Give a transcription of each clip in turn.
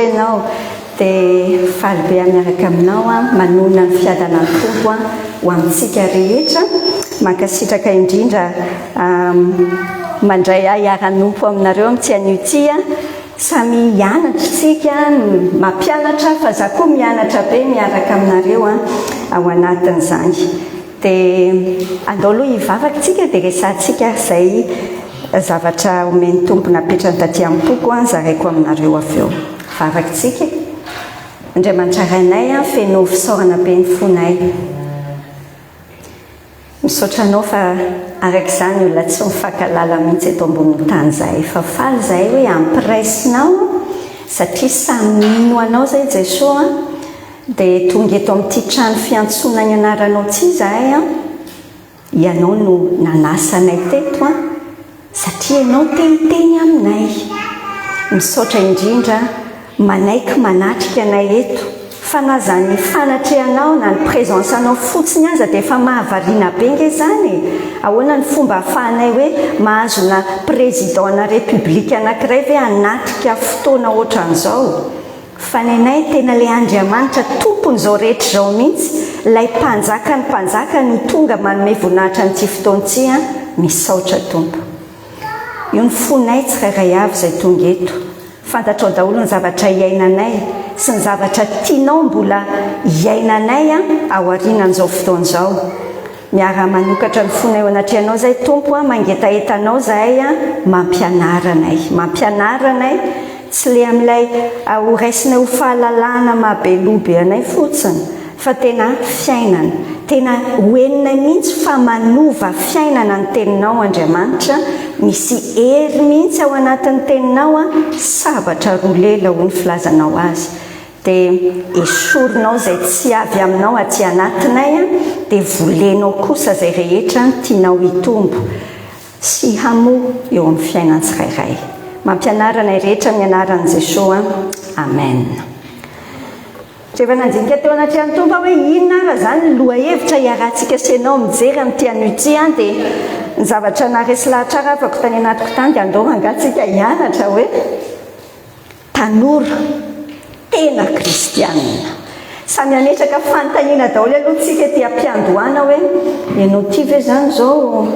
ianao dia faly be miaraka aminao manona ny fiadana ny tompo ho amintsika rehetra mankasitraka indrindra mandray aharanompo aminareo amin'tsy aniotia samy hianatra tsika mampianatra fa za koa mianatra be miaraka aminareo ao anatin'izany dia andao aloha hivavaka tsika dia resantsika izay zavatra omeny tompo napetrany taty amin'ny poko zaraiko aminareo avy eo vavaka tsika Andriamanitra rainay feno fisaorana be ny fonay misaotra anao fa arak'izany olona tsy mifankalala mihitsy eto ambonin'ny tany izay fa faly izay hoe ampiraisinao satria samy mino anao izay Jesosy dia tonga eto amin'ity trano fiantsoana ny anaranao tsy izahay ianao no nanasanay teto satria ianao teniteny aminay misaotra indrindra manaiky manatrika anay eto fa na zany fanatrehanao na ny présence anao fotsiny aza dia efa mahavariana be nge zany ahoana ny fomba ahafahanay hoe mahazona président na république anankiray ve anatrika fotoana ohatran'izao fa ny anay tena ilay Andriamanitra tompon'izao rehetra izao mihitsy ilay mpanjaka ny mpanjaka no tonga manome voninahitra n'ity fotoan'ity misaotra tompo io ny fonay tsirairay avy izay tonga eto fantatrao daholo ny zavatra iainanay sy ny zavatra tianao mbola iainanay ao aorianan'izao fotoan'izao miara-manokatra ny fonay ao anatrehanao izay tompo mangetaetanao zahay mampianaranay tsy le amin'ilay ho raisinay ho fahalalana mahabelobe anay fotsiny fa tena fiainana tena hoeninay mihitsy fa manova fiainana ny teninao Andriamanitra misy hery mihitsy ao anatin'ny teninao sabatra roa lela ho ny filazanao azy dia esorinao izay tsy avy aminao aty anatinay dia volenao kosa izay rehetra tianao hitombo sy hamoa eo amin'ny fiainany tsirairay mampianaranay rehetra mianaran'i Jesosy amen rehefa nandinika teo anatrehan'ny tompo hoe inona ara zany loha hevitra hiarahantsika senao mijery amin'ity anioty dia ny zavatra naresy lahatrara afako tany anatiko tany dia andao angatsika hianatra hoe tanora tena kristianina samy anetraka fanontaniana daholo aloha tsika ty ampiandohana hoe ianao ty ve zany zao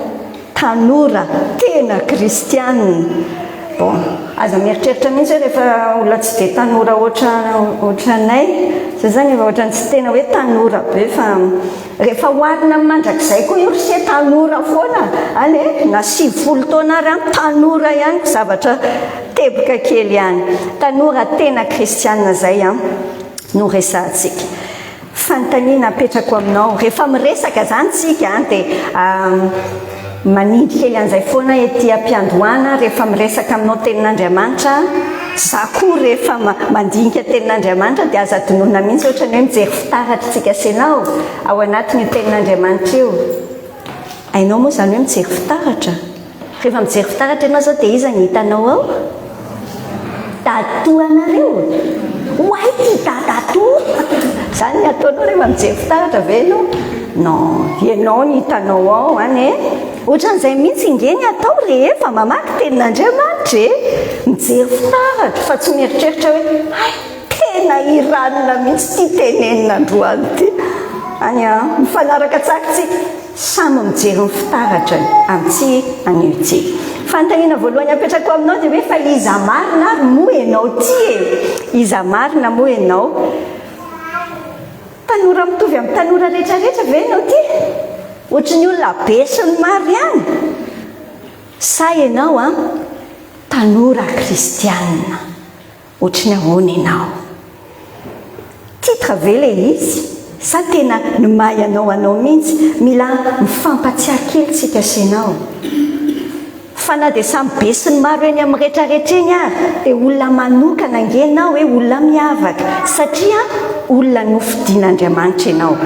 tanora tena kristianina bon aza mieritreritra mihitsy hoe rehefa olona tsy dia tanora ohatranay zay zany efa ohatrany tsy tena hoe tanora be fa rehefa hoarina mandrakizay koa io sy tanora foana any na 70 taona ary tanora ihany zavatra teboka kely ihany tanora tena kristianina zay no resantsika fanontaniana apetrako aminao rehefa miresaka zany tsika dia manindry kely an'izay foana ety ampiandohana rehefa miresaka aminao tenin'Andriamanitra za koa rehefa mandinika tenin'Andriamanitra dia aza donona mihitsy ohatrany hoe mijery fitaratra tsika senao ao anatin'io tenin'Andriamanitra io ainao moa zany hoe mijery fitaratra rehefa mijery fitaratra ianao zao dia iza ny hitanao ao datoa anareo hoay ty datoa zany ny ataonao rehefa mijery fitaratra ve ianao non ianao ny hitanao ao any ohatran'izay mihitsy ingeny atao rehefa mamaky tenin'Andriamanitra mijery fitaratra fa tsy mieritreritra hoe tena iranina mihitsy ty tenenin'androany ty any mifanaraka tsakitsika samy mijery ny fitaratra amin'ity anioty fanontaniana voalohany apetrako aminao dia hoe fa iza marina ary moa ianao ty iza marina moa ianao tanora mitovy amin'ny tanora rehetrarehetra ve ianao ty ohatran'ny olona be sy ny maro ihany sa ianao tanora kristianina ohatran'ny ahoana ianao titre ve le izy sa tena ny mahay anao mihitsy mila mifampatsiahy kely tsika senao fa na dia samy be sy ny maro eny amin'ny rehetrarehetra eny dia olona manokana angenao hoe olona miavaka satria olona nofidian'Andriamanitra ianao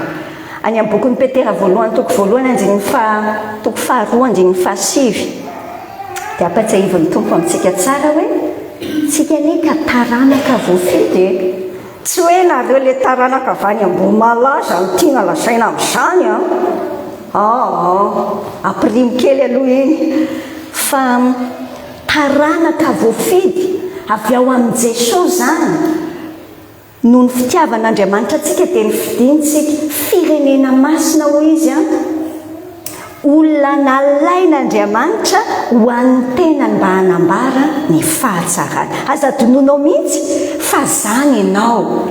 any amin'ny bokin'ny Petera voalohany toko voalohany toko faharoa andininy fahasivy dia ampatsiahivon'ny tompo amintsika tsara hoe tsika nika taranaka voafidy tsy hoe nareo le taranaka avany ambony malaza ny tiana lazaina amin'izany ampirimy kely aloha iny fa taranaka voafidy avy ao amin'ny Jesosy zany noho ny fitiavan'andriamanitra atsika dia nifidinitsika firenena masina ho izy a olona nalain'andriamanitra ho an'ny tenany mba hanambara ny fahatsarana. aza dononao mihitsy fa zany ianao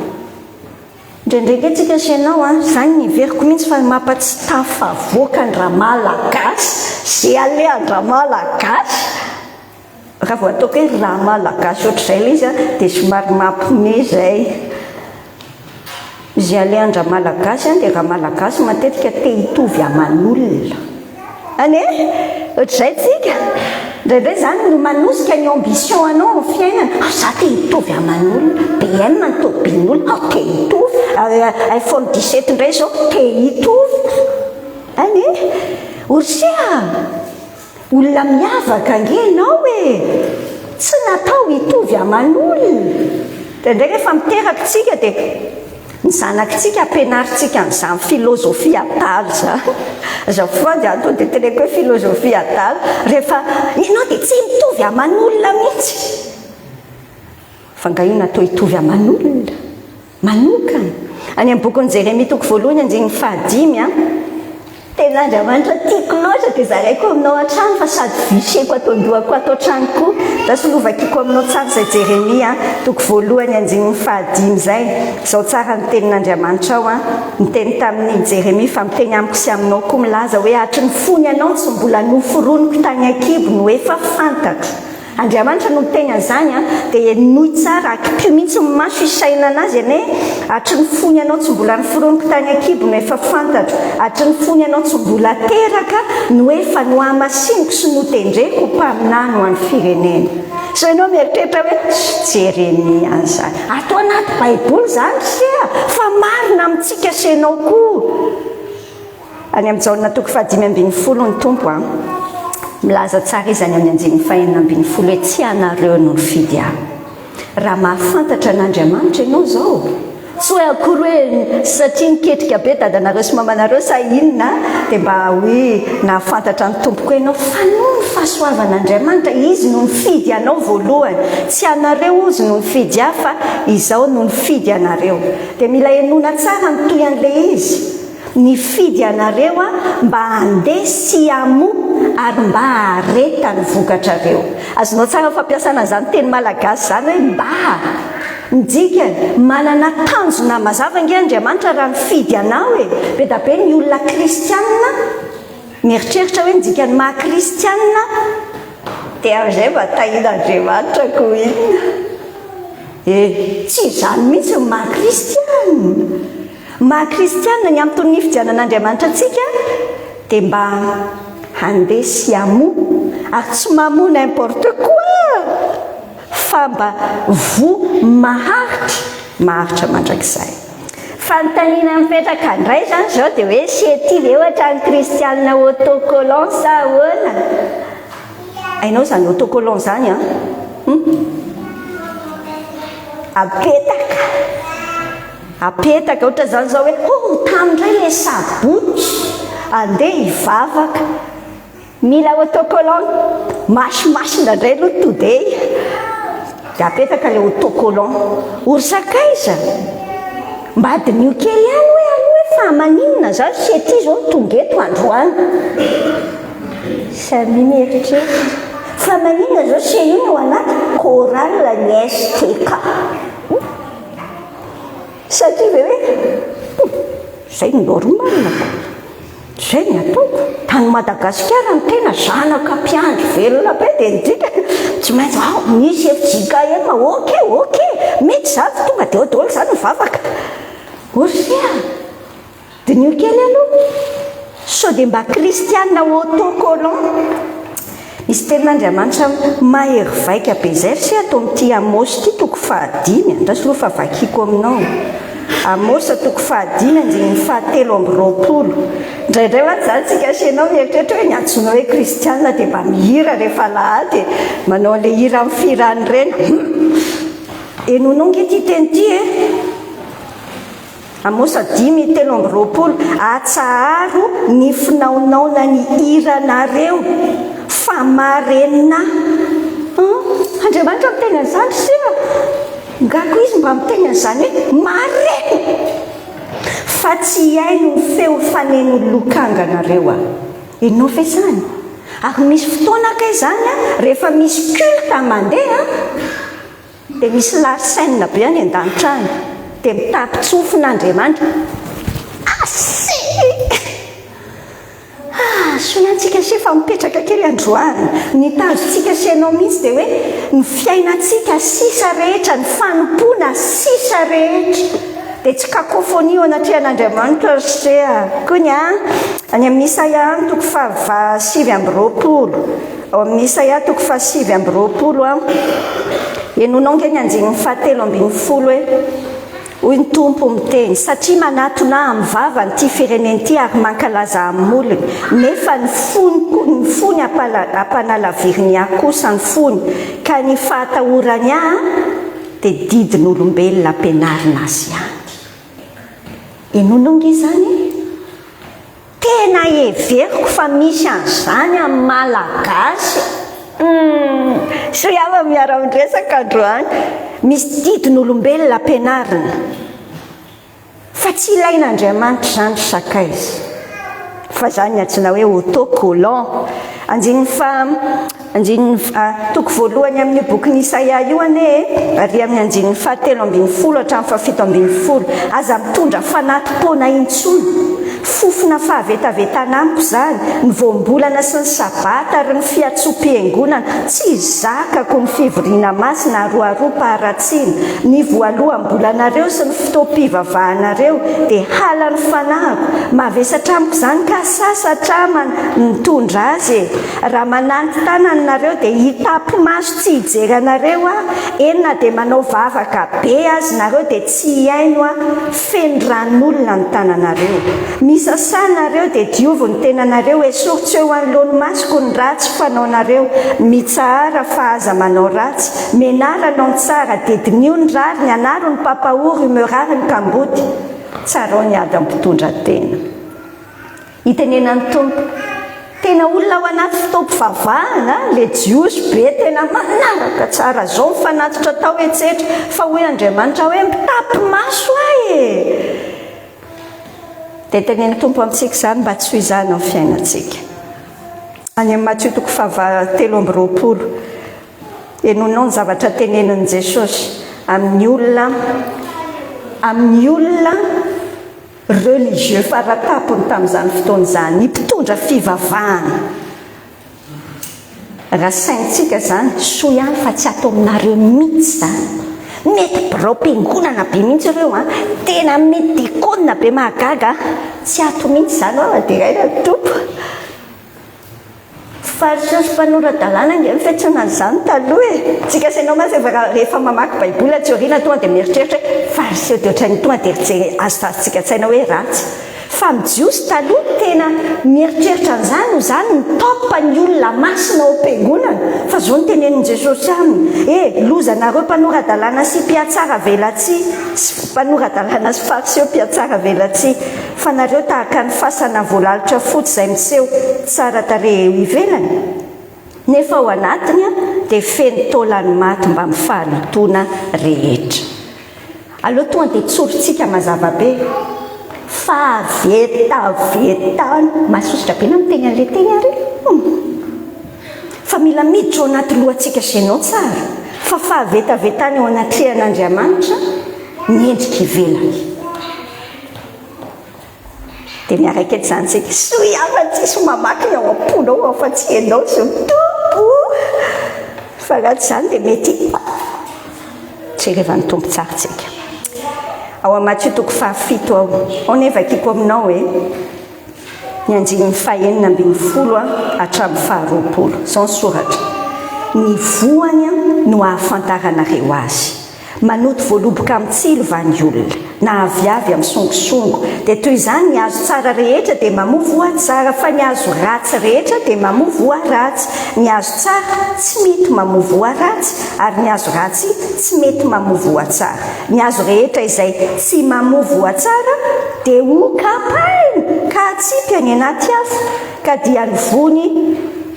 ndraindraiky atsika sianao a zany niveriko mihitsy fa mampatsitafa voakandra malagasy zay aleandra malagasy raha vao ataoko hoe raha malagasy ohatr'izay ilay izy a dia somary mampime zay zay aleandra malagasy a dia raha malagasy matetika te hitovy aman'olona ane ohatr'izay tsika ndraindray zany no manosika ny ambition anao ny fiainana za te hitovy aman'olona BM ny tobin'olona te hitovy iPhone 17 indray zao te hitovy ane orsia olona miavaka angenao e tsy natao hitovy aman'olona ndraindray rehefa miterakitsika dia ny zanakitsika ampianaritsika n'izany filozofia atalo za fody atao dia teneko hoe filozofia atalo rehefa ianao dia tsy mitovy aman'olona mihitsy fa nga io natao hitovy aman'olona manokana. Any amin'ny bokin'ny Jeremia toko voalohany andinin'ny 5 a tena andriamanitra tiako loatra dia zaraiko aminao an-trano fa sady viseko ataondohako ato an-trano koa da solovakiko aminao tsara izay Jeremia toko voalohany andinin'ny 5 zay zao tsara ny tenin'andriamanitra ao a miteny tamin'ny Jeremia fa miteny amiko sy aminao koa milaza hoe hatry ny fony ianao tsy mbola noforoniko tany an-kibo no efa fantatro. Andriamanitra no miteny an'izany a dia nohy tsara akipio mihitsy ny maso isaina anazy ane hatry ny fony ianao tsy mbola noforoniko tany an-kibo no efa fantatro hatry ny fony ianao tsy mbola teraka no efa no amasiniko sy notendreko mpaminany ho an'ny firenena. So ianao mieritreritra hoe Jeremia an'izany atao anaty baiboly zany sia fa marina amintsika senao koa. Any amin'ny Jaona toko 5:10 ny tompo a milaza tsara izy any amin'ny anjiny 5:10 hoe tsy anareo no nifidy ahy. Raha mahafantatra n'Andriamanitra ianao zao tsy hoe akory hoe satria niketrika be dadanareo sy mamanareo sa inona dia mba hoe nahafantatra ny tompoko ianao fa noho ny fahasoavan'Andriamanitra izy no nifidy anao voalohany tsy anareo izy no nifidy ahy fa izao no nifidy anareo. Dia mila enona tsara ny toy an'ilay izy nifidy anareo a mba handeha sy amo ary mba hareta ny vokatrareo. Azonao tsara fampiasana izany teny malagasy zany hoe mba midika manana tanjona mazava nge Andriamanitra raha nifidy anao e be da be ny olona kristianina mieritreritra hoe midika ny maha-kristianina dia amin'izay mba tahin'Andriamanitra koa inona tsy izany mihitsy ny maha-kristianina. Maha-kristianina ny amin'ny nifidianan'Andriamanitra antsika dia mba handeha sy amo ary tsy mamoa n'importe quoi fa mba vo maharitra mandrakizay. Fanontaniana mipetraka indray zany zao dia hoe sety ve ohatra ny kristianina autocollant sa ahoana? Ainao zany autocollant zany a apetaka ohatra zany zao hoe tamindray le sabotsy andeha hivavaka mila autocollant masimasina indray aloha today dia apetaka le autocollant orsakaiza mba adinio kely ihany hoe aloha fa maninona zany sety zao tongeto androany samy mieritreritra fa maninona zao se io no anaty chorale ny STK satria ve hoe zay ny normalna zay ny ataoko tany Madagasikara ny tena zanaka mpiandry velona be dia ndrika tsy maintsy misy efijika ema ok mety zany tonga dia odolo zany mivavaka orsia dia nio kely aloha so dia mba kristianina autocollant. Misy tenin'Andriamanitra mahery vaika be zay sy atao amin'ity Amosy ity toko 5 andraso aloha fa vakiko aminao. Amosy toko 5:7 indraindray ho aty zany tsika asianao mieritreritra hoe niantsona hoe kristianina dia mba mihira rehefa lahady manao an'ilay hira amin'ny firany ireny enonao nge ty teny ity Amosy 5:7 atsaharo ny finaonaona ny hiranareo fa marenina Andriamanitra miteny an'izany sia ngako izy mba mitena zany hoe mare fa tsy haino ny feo faneno lokanganareo ianao fe zany ary misy fotoana kay zany rehefa misy culte mandeha dia misy larsaine be any an-danitra any dia mitapitsofin'Andriamanitra soanantsika sy efa mipetraka kely androany nitazontsika sianao mihitsy dia hoe ny fiainantsika sisa rehetra ny fanompona sisa rehetra dia tsy kakofoni ao anatrehan'Andriamanitra se kony any amin'ny Isaia toko 7:20 ao amin'ny Isaia toko 7:20 enonao ngeny anjiny 7:10 hoe hoy ny tompo miteny satria manatona amin'ny vava nyity firenen'ity ary mankalaza amin'ny olona nefa ny fony ampanalavirinya kosa ny fony ka ny fahatahorany dia didin'olombelona ampianarina azy enonongy zany tena everiko fa misy an'izany amin'ny malagasy so iava miara-mindresaka androany misy didin'olombelona ampianarina fa tsy ilain'Andriamanitra zany sakaizy fa zany atsina hoe autocollant toko voalohany amin'ny bokin'ny Isaia io ane ary amin'ny anjiny 7:10 hatramin'ny 7:10 aza mitondra fanatopona intsony fofona fahavetavetana amiko zany ny voambolana sy ny sabata ary ny fiatsoam-piangonana tsy zakako ny fivoriana masina aroaroa-paharatsina ny voalohambolanareo sy ny fotoam-pivavahanareo dia hala ny fanahiko mavesatra amiko zany ka sasatrama nitondra azy raha mananty tananareo dia hitapo maso tsy hijeranareo enina dia manao vavaka be azy nareo dia tsy haino fendrann'olona ny tananareo misasanareo dia diovy ny tenanareo esoritsy eo anoloany masoko ny ratsy fanaonareo mitsahara fa aza manao ratsy menaranao ny tsara dedinio ny rary ny anaro ny papahory meorary ny kamboty tsara ny ady ampitondra tena itenenany tompo tena olona ao anaty fotoam-pivavahana le jiosy be tena manaraka tsara zao mifanatitra tao etsetra fa hoy Andriamanitra hoe mitapy maso dia tenena tompo amintsika zany mba tsy ho izana amin'ny fiainantsika any amin'ny Matthieu toko 7:20 enonao ny zavatra tenenin'i Jesosy amin'ny olona religieux faratapony tamin'izany fotoana izany mpitondra fivavahana raha saintsika zany soa ihany fa tsy atao aminareo mihitsy zany mety birao-piangonana be mihitsy ireo tena mety dikonina be mahagaga tsy ato mihitsy zany dia aina tompo fariseo sy mpanorandalàna nge mifetsina an'izany taloha tsika sainao masy rehefa mamaky baiboly tsy oriana tonga dia mieritreritra fariseo dia ohatrany tonga dia rijery azotazotsika tsaina hoe ratsy fa mijiosy taloha tena mieritreritra an'izany ho zany nitopa ny olona masina ao am-piangonana fa zao ny tenenin' Jesosy aminy lozanareo mpanoradalàna sy mpiatsara velatsy sy mpanoradalàna sy fariseo mpiatsara velatsy fa nareo tahaka ny fasana voalalitra fotsy izay miseho tsara tarehy eo ivelany nefa ao anatiny dia feno taolany maty mba mifahalotona rehetra aloha tonga dia tsorintsika mazava be fa vetavetany mahasositra be na miteny an'ilay teny ary fa mila miditra ao anaty lohantsika senao tsara fa fahavetavetany ao anatrehan'Andriamanitra miendrika ivelany dia miaraka eto zany tsika so iava-tsisy mamaky ny ao am-ponao fa tsy hainao zao tompo fa raha tsy zany dia mety tsy rehevan'ny tompo tsara tsika ao amin'ny Matthieu toko 7 ao nefa kiko aminao hoe ny anjiny 9:20 hatramin'ny 20 zao ny soratra ny voany no ahafantaranareo azy manoto voaloboka amin'ny tsilova ny olona na aviavy amin'ny songosongo dia toy izany ny azo tsara rehetra dia mamovoa tsara fa ny azo ratsy rehetra dia mamovoa ratsy ny azo tsara tsy mety mamovoa ratsy ary ny azo ratsy tsy mety mamovoa tsara ny azo rehetra izay tsy mamovoa tsara dia ho kapaina ka atsika ny anaty afo ka dia ny vony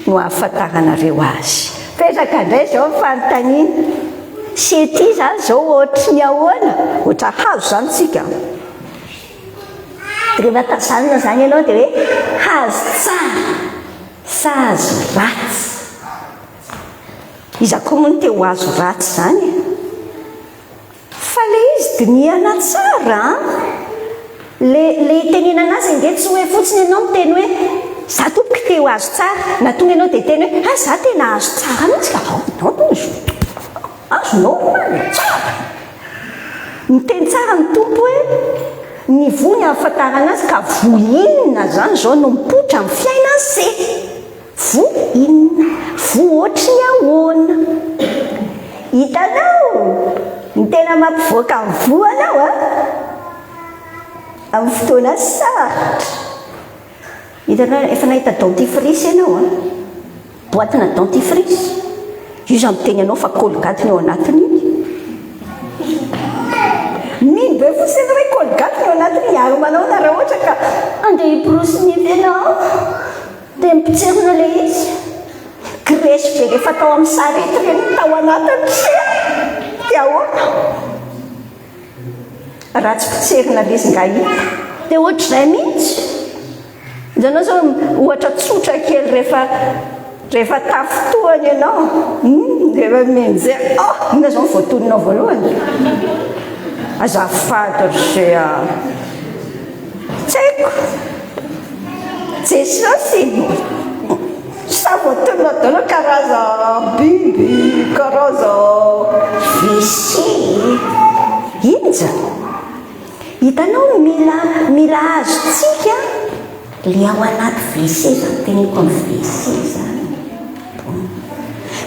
no ahafantaranareo azy petraka indray zao fanontaniana sety zany zao ohatry ny ahoana ohatra hazo zany tsika rehefa tazanina zany ianao dia hoe hazo tsara sa hazo ratsy izy akoa moa no te ho azo ratsy zany fa le izy diniana tsara le tenena anazy nge tsy hoe fotsiny ianao miteny hoe za tompoka te ho azo tsara na tonga ianao dia teny hoe za tena azo tsara mihitsy ka azo normal tsara miteny tsara ny tompo hoe ny vo ny ahafantarana azy ka vo inona zany zao no mipotra amin'ny fiaina ze vo inona vo ohatry ny ahoana hitanao ny tena mampivoaka ny vo anao amin'ny fotoana sarotra hitanao efa nahita dentifrice ianao boatina dentifrice io zany miteny anao fa colgate ny ao anatiny mino be fosiny hoe colgate ny ao anatiny aromanao na raha ohatra ka andeha hibrosy nify ianao dia mipitserona le izy gresy be rehefa tao amin'ny sarety reny tao anatiny sia dia ahoana raha tsy pitserina le izy nga hita dia ohatra izay mihitsy zanao zao ohatra tsotra kely rehefa tafotohany ianao rehefa menjay ina zao nyvoatoninao voalohany azafady ry tsy haiko jesosy sa voatoninao daholo karaza biby karaza visy inja hitanao mila azotsika le ao anaty WC zany teniko amin'ny WC zany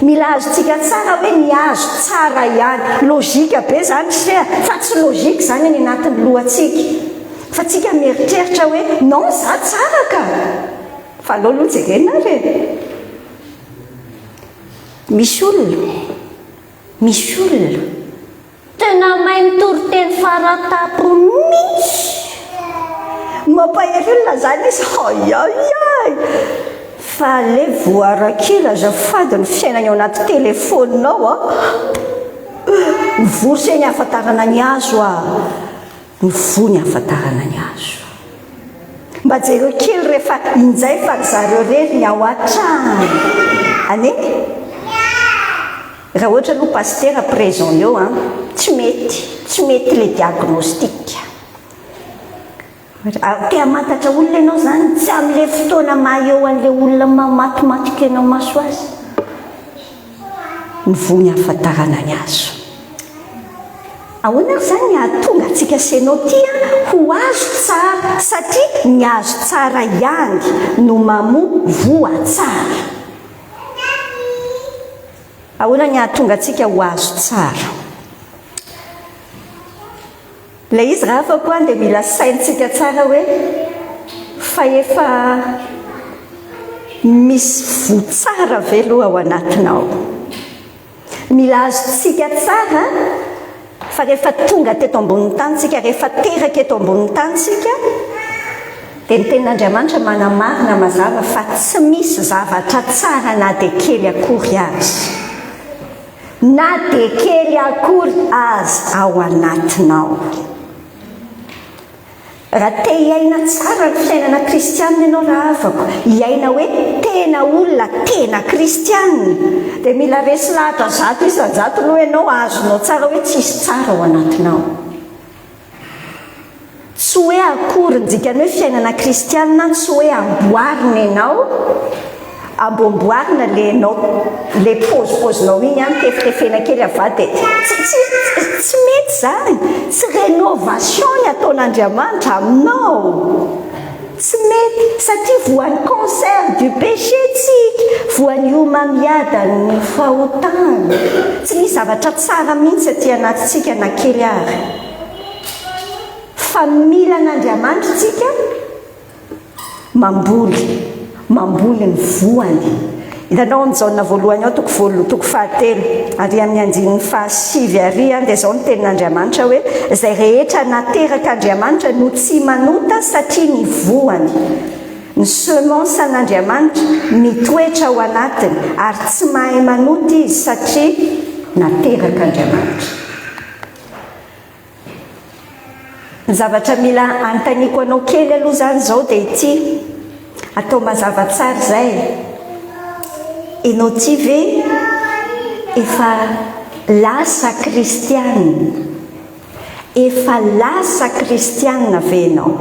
mila azotsika tsara hoe ny azo tsara ihany logika be zany fa tsy logika zany ny anatin'ny lohatsika fa tsika mieritreritra hoe non za tsara ka fa aloha jerena re misy olona tena mahay mitory-teny faratapo mihitsy mampahery olona zany izy ayayay fa le voarakila azafady ny fiainany ao anaty telefoninao mivory se ny ahafantarana ny azo ny vo ny ahafantarana ny azo mba jereo kely rehefa injay fa zareo rery ny ao atrany ane raha ohatra aloha paster présent eo tsy mety le diagnostique te hamantatra olona ianao zany tsy amin'le fotoana maha eo an'le olona mamatimatika ianao maso azy ny vo ny ahafantarana ny azo ahoana zany ny ahatonga antsika senao tia ho azo tsara satria ny azo tsara ihany no mamoa voa tsara ahoana ny ahatonga antsika ho azo tsara le izy raha afa koa dia mila saintsika tsara hoe fa efa misy vo tsara ve aloha ao anatinao mila azotsika tsara fa rehefa tonga teto ambonin'ny tany tsika rehefa teraka eto ambonin'ny tany tsika dia ny tenin'Andriamanitra manamarina mazava fa tsy misy zavatra tsara na dia kely akory azy na dia kely akory azy ao anatinao raha te hiaina tsara ny fiainana kristianina ianao raha afako hiaina hoe tena olona tena kristianina dia mila resy lahatra zato isan-jato aloha ianao azonao tsara hoe tsisy tsara ao anatinao tsy hoe akory ny dikany hoe fiainana kristianina tsy hoe amboarina ianao ambomboarina le pozipozinao iny tefitefena kely avady tsy mety zany tsy rénovation ny ataon'Andriamanitra aminao tsy mety satria voan'ny cancer du péché tsika voan'ny homamiadan'ny fahotana tsy misy zavatra tsara mihitsy aty anatintsika na kely ary fa mila an'Andriamanitra tsika mamboly ny voany hitanao ny jaona voalohany ao toko fahatelo ary amin'ny andininy fahasivy ary dia zao ny tenin'Andriamanitra hoe izay rehetra nateraka Andriamanitra no tsy manota satria ny voany ny semence an'Andriamanitra mitoetra ao anatiny ary tsy mahay manota izy satria nateraka Andriamanitra. Ny zavatra mila antaniko anao kely aloha zany zao dia ity atao mazava tsara zay. Ianao ty ve efa lasa kristianina? Efa lasa kristianina ve ianao?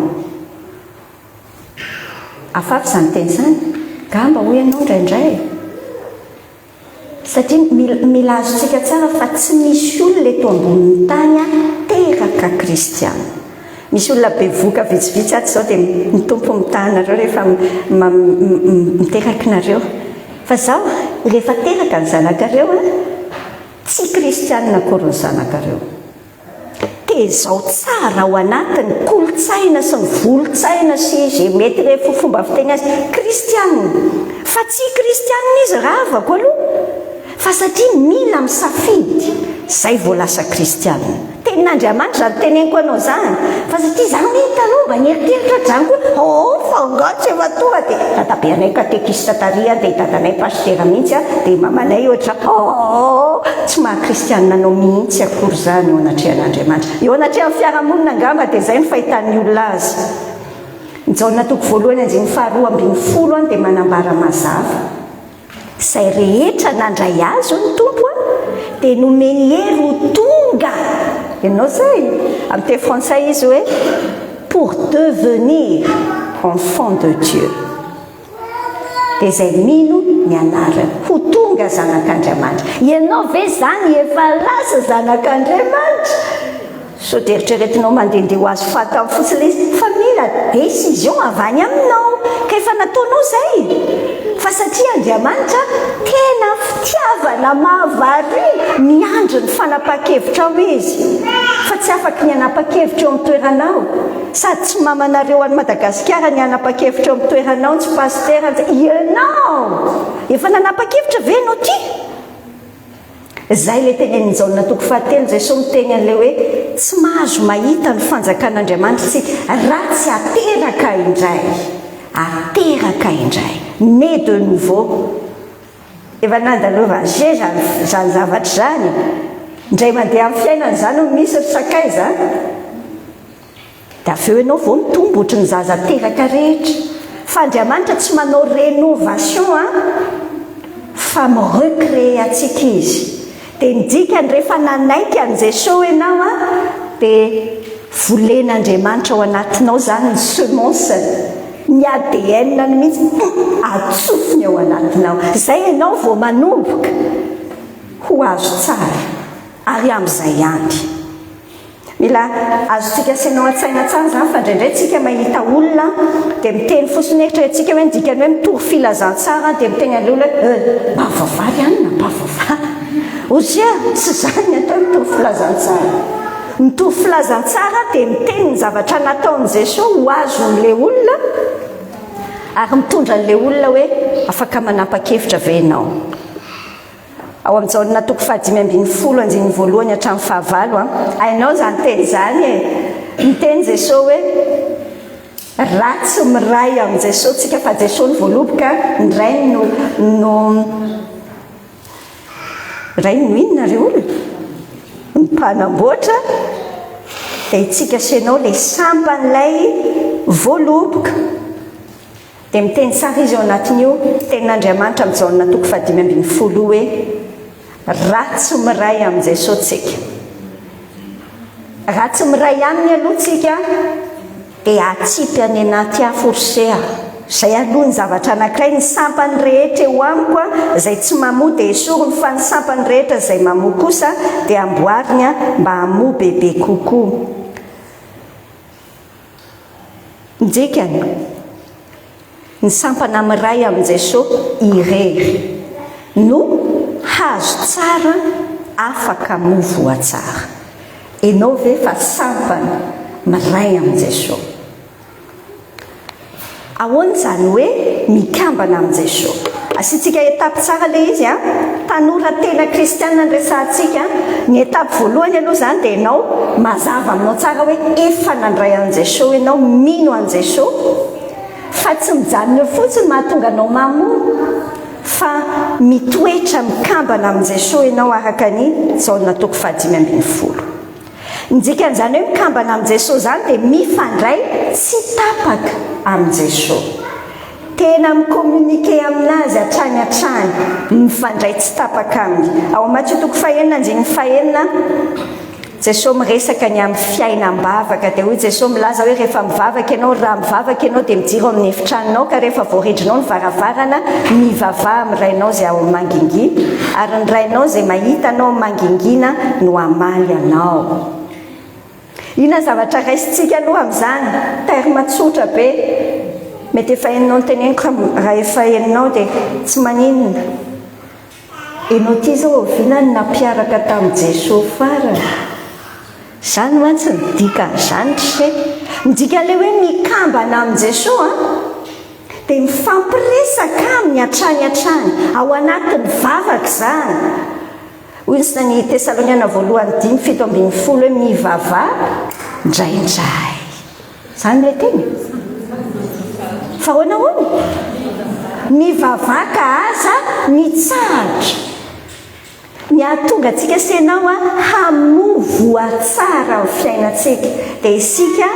Afafy zany teny zany, gamba hoe ianao indraindray. Satria mila azontsika tsara fa tsy misy olona eto ambonin'ny tany teraka kristianina. Misy olona bevoka vitsivitsy aty zao dia mitompo mitanareo rehefa miteraka nareo. Fa zaho rehefa teraka ny zanakareo tsy kristianina akory ny zanakareo. Tezao tsara ao anatiny kolotsaina sy ny volotsaina sy izay mety rehefa fomba fiteny azy kristianina. Fa tsy kristianina izy ravako aloha, fa satria mila misafidy zay vao lasa kristianina. Tenin'Andriamanitra zany teneniko anao zany, fa satria zany taloha mba nieritreritra zany koa fangatsy efa tonga dia dadabe anay katekista taria dia dadanay pastera mihitsy dia mamanay ohatra tsy maha-kristianina anao mihitsy akory zany eo anatrehan'Andriamanitra. Eo anatrehan'ny fiarahamonina angamba dia zay no fahitan'ny olona azy. Ny Jaona toko voalohany andiny faharoa ambin'ny folo dia manambara mazava izay rehetra nandray azy ny tompo dia nomeny hery ho tonga. Ianao zay amin'ny teny frantsay izy hoe pour devenir enfant de Dieu. Dia izay mino ny anarany ho tonga zanak'Andriamanitra. Ianao ve zany efa lasa zanak'Andriamanitra? So dia eritreretinao mandehandeha ho azy fatao fotsiny izy, fa mila décision avy any aminao ka efa nataonao zay. Fa satria Andriamanitra tena fitiavana mahavary miandry ny fanapa-kevitra ao izy, fa tsy afaka ny hanapa-kevitra eo amin'ny toeranao. Sady tsy mamanareo any Madagasikara ny hanapa-kevitra eo amin'ny toeranao, tsy pastera. Ianao efa nanapa-kevitra ve ianao ty? Zay le tenen'ny Jaona toko fahatelo Jesosy miteny an'ilay hoe tsy mahazo mahita ny fanjakan'Andriamanitra tsika raha tsy ateraka indray. Ateraka indray, né de nouveau. Efa nandalova ze zany zavatra zany, indray mandeha amin'ny fiainana zany no misy ry sakaiza. Dia avy eo ianao vao mitombo ohatry ny zaza teraka rehetra. Fa Andriamanitra tsy manao rénovation fa mi-recréer atsika izy. Dia midikany rehefa nanaiky an' Jesosy ianao dia volen'Andriamanitra ao anatinao zany ny semence, ny ADN ny mihitsy atsofiny ao anatinao. Zay ianao vao manomboka ho azo tsara, ary amin'izay ihany mila azontsika asianao an-tsaina tsara zany. Fa indraindray tsika mahita olona dia miteny fotsiny eritreretintsika hoe dikany hoe mitory filazantsara dia miteny an'ilay olona bavavary ihany na bavavary. Ozia tsy zany atao mitory filazantsara. Mitory filazantsara dia miteny ny zavatra nataon'i Jesosy ho azon'ilay olona, ary mitondra an'ilay olona hoe afaka manapa-kevitra ve ianao. Ao amin'ny Jaona toko fahadimy ambin'ny folo andiny voalohany hatramin'ny fahavalo ainao zany teny zany miteny Jesosy hoe ratsy miray amin'ny Jesosy tsika, fa Jesosy ny voaloboka ny ray no ray no inonareo olona ny mpanamboatra. Dia itsika asianao ilay sampan'ilay voaloboka. Dia miteny tsara izy eo anatin'io tenin'Andriamanitra amin'ny Jaona toko fahadimy ambin'ny folo hoe ratsy miray amin'ny Jesosy tsika. Ratsy miray aminy aloha tsika dia atsipy any anaty aforsea. Zay aloha ny zavatra anankiray, ny sampany rehetra eo amiko izay tsy mamoa dia esoriny, fa ny sampany rehetra izay mamoa kosa dia amboariny mba hamoa bebe kokoa. Dikany ny sampana miray amin'ny Jesosy irery no hazo tsara afaka movoa tsara. Ianao ve fa sampana miray amin'ny Jesosy? Ahoana zany hoe mikambana amin'ny Jesosy? Asiantsika etapy tsara ilay izy tanora tena kristianina nresantsika. Ny etapy voalohany aloha zany dia ianao mazava aminao tsara hoe efa nandray an'i Jesosy ianao, mino an'i Jesosy, fa tsy mijanona fotsiny mahatonga anao mamoa, fa mitoetra mikambana amin' jesosy ianao araka ny jaona toko 5:12 nidikan'izany hoe mikambana amin' jesosy zany dia mifandray tsy tapaka amin' jesosy tena micommunike aminazy hatrany hatrany mifandray tsy tapaka aminy ao Matthieu toko 4:5 jesosy miresaka ny amin'ny fiainam-bavaka dia hoy jesosy milaza hoe rehefa mivavaka ianao raha mivavaka ianao dia mijiro amin'ny efitranonao ka rehefa voaridrinao ny varavarana mivavah amin'ny rainao izay ao mangingina ary ny rainao izay mahita anao mangingina no amaly anao. Ina zavatra raisitsika aloha amin'izany terme tsotra be mety efa hainao ny teneniko raha efa hainao dia tsy maninona ianao ty zao ovinany nampiaraka tamin'i jesosy farany zany mantsy ny dikan'izany se midika le hoe mikambana amin' jesosy dia mifampiresaka aminy hatrany hatrany ao anatin'ny vavaka zany oinsina ny Tesaloniana 1:5-7 hoe mivavah ndraindray zany le teny fa hoanahoana mivavaka aza mitsahatra ny ahatonga antsika senao hamovo atsara amin'ny fiainantsika dia isika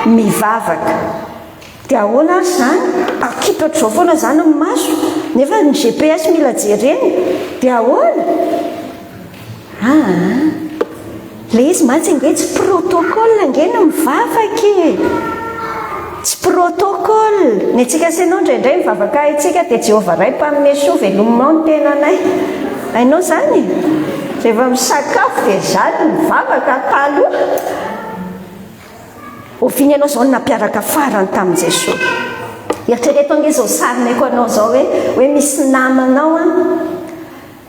mivavaka dia ahoana ary zany akipatra zao foana zany ny maso nefa ny GPS mila jereny dia ahoana le izy mantsy ange tsy protocole angena mivavaka tsy protocole ny antsika senao indraindray mivavaka itsika dia Jehovah ray mpaminay soa velomao ny tenanay hainao zany rehefa misakafo dia zany mivavaka taloha oviny ianao zao nampiaraka farany tamin'i jesosy eritrereto ange zao sarinayko anao zao hoe misy namanao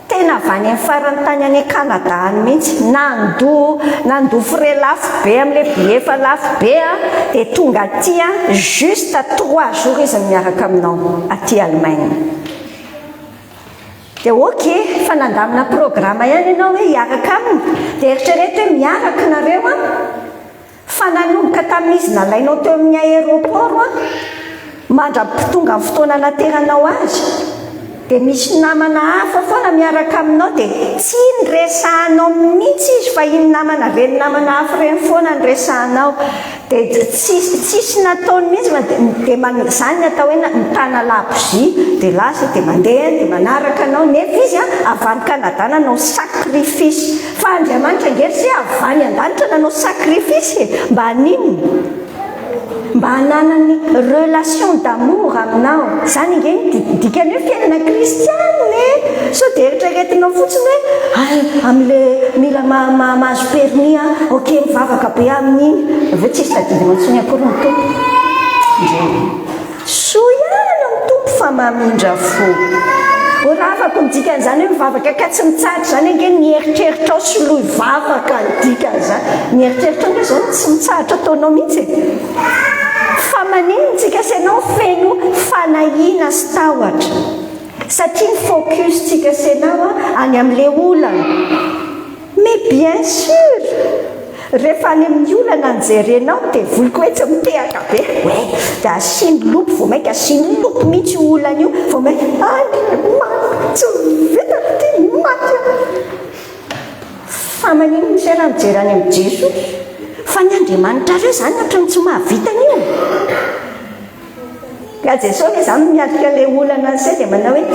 tena avy any amin'ny farany tany any Canada any mihitsy nandoa frais lafo be amin'ilay bilefa lafo be dia tonga aty juste 3 jours izy miaraka aminao aty Allemagne dia ok fa nandamina programme ihany ianao hoe hiaraka aminy dia eritrereto hoe miaraka nareo fa nanomboka tamin'izy nalainao teo amin'ny aéroport mandra-pitonga amin'ny fotoana nateranao azy dia misy namana hafa foana miaraka aminao dia tsy nyresahanao mihitsy izy fa iny namana reny namana hafa reny foana nyresahanao dia tsisy nataony mihitsy dia zany atao hoe mitana labozia dia lasa dia mandeha dia manaraka anao nefa izy avany Canada nanao sacrifice fa Andriamanitra angery avany an-danitra nanao sacrifice mba haninona mba hananany relation d'amour aminao zany nge dikany hoe fiainana kristianina so dia eritreretinao fotsiny hoe amin'le mila mahazo permis ok mivavaka be amin'iny aveo tsisy tadidina antsony akory ny tompo so ihany ny tompo fa mamindra fo raha afaka midikan'izany hoe mivavaka ka tsy mitsahatra zany ange nieritreritra ao soloa ivavaka dikan'izany nieritreritra ange zao tsy mitsahatra ataonao mihitsy fa maninontsika senao feno fanahina sy tahotra satria ny focus tsika senao any amin'ilay olana mais bien sûr rehefa any amin'ny olana nijerenao dia voliko hoe tsy mitehaka be hoe dia asiny lopo vao mainka asiny lopo mihitsy olana io vao mainka tsy vita ty maty fa maninona se raha mijery any amin'ny jesosy fa ny Andriamanitra reo zany ohatrany tsy mahavitana io ka jesosy hoe zany miatrika ilay olana an'izay dia manao hoe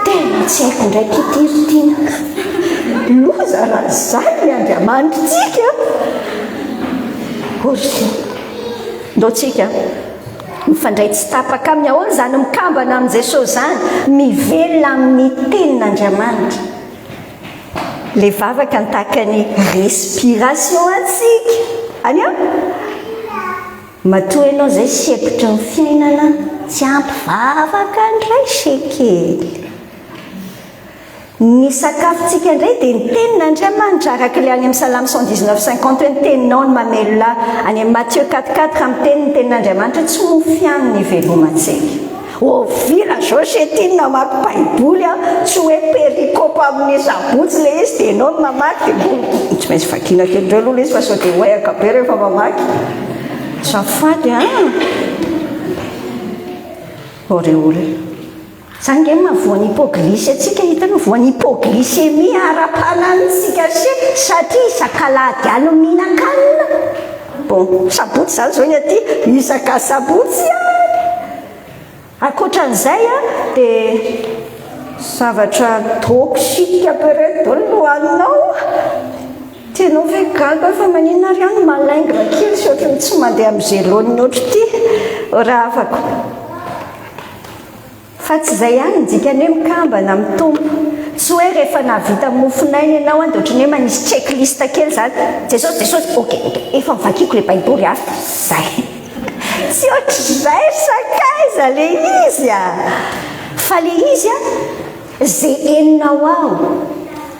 tena tsy haiko ndraiky itiritina loza raha zany ny Andriamanitra tsika ndao tsika mifandray tsy tapaka aminy ahoana zany mikambana amin' jesosy zany mivelona amin'ny tenin'Andriamanitra le vavaka nitahaka ny respiration atsika any matoa ianao zay sepitra ny fiainana tsy ampivavaka ndray sekely ny sakafontsika indray dia ny tenin'Andriamanitra araka ilay any amin'ny Salamy 119:50 ny teninao ny mamelona any amin'ny Matthieu 4:4 amin'ny tenin'Andriamanitra tsy mofiany ny velomantsika ovira zao setiny namaky baiboly tsy hoe perikopa amin'ny zabotsy le izy dia ianao no mamaky dia tsy maintsy vakina kelindreo aloha le izy fa sao dia hoayaka be rehefa mamaky safady ore olona zany ge mahavoan'ny hypoglisy atsika hitanao voan'ny hypoglycémie ara-pananitsika se satria isakalady alo mihinan-kanina bon sabotsy zany zao ny aty isaka sabotsy akoatran'izay dia zavatra toxique apereto lohaninao tianao ve gaga fa maninona ry any malaingina kely sy ohatrany tsy mandeha amin'izay lohan'ny ohatry ty raha afako fa tsy izay ihany nidikany hoe mikambana amin'ny tompo tsy hoe rehefa navita mofonainy ianao dia ohatrany hoe manisy checklist kely zany jesosy ok efa mivakiko le baiboly hafa zay tsy ohatr'izay sakaiza le izy fa le izy zay eninao ao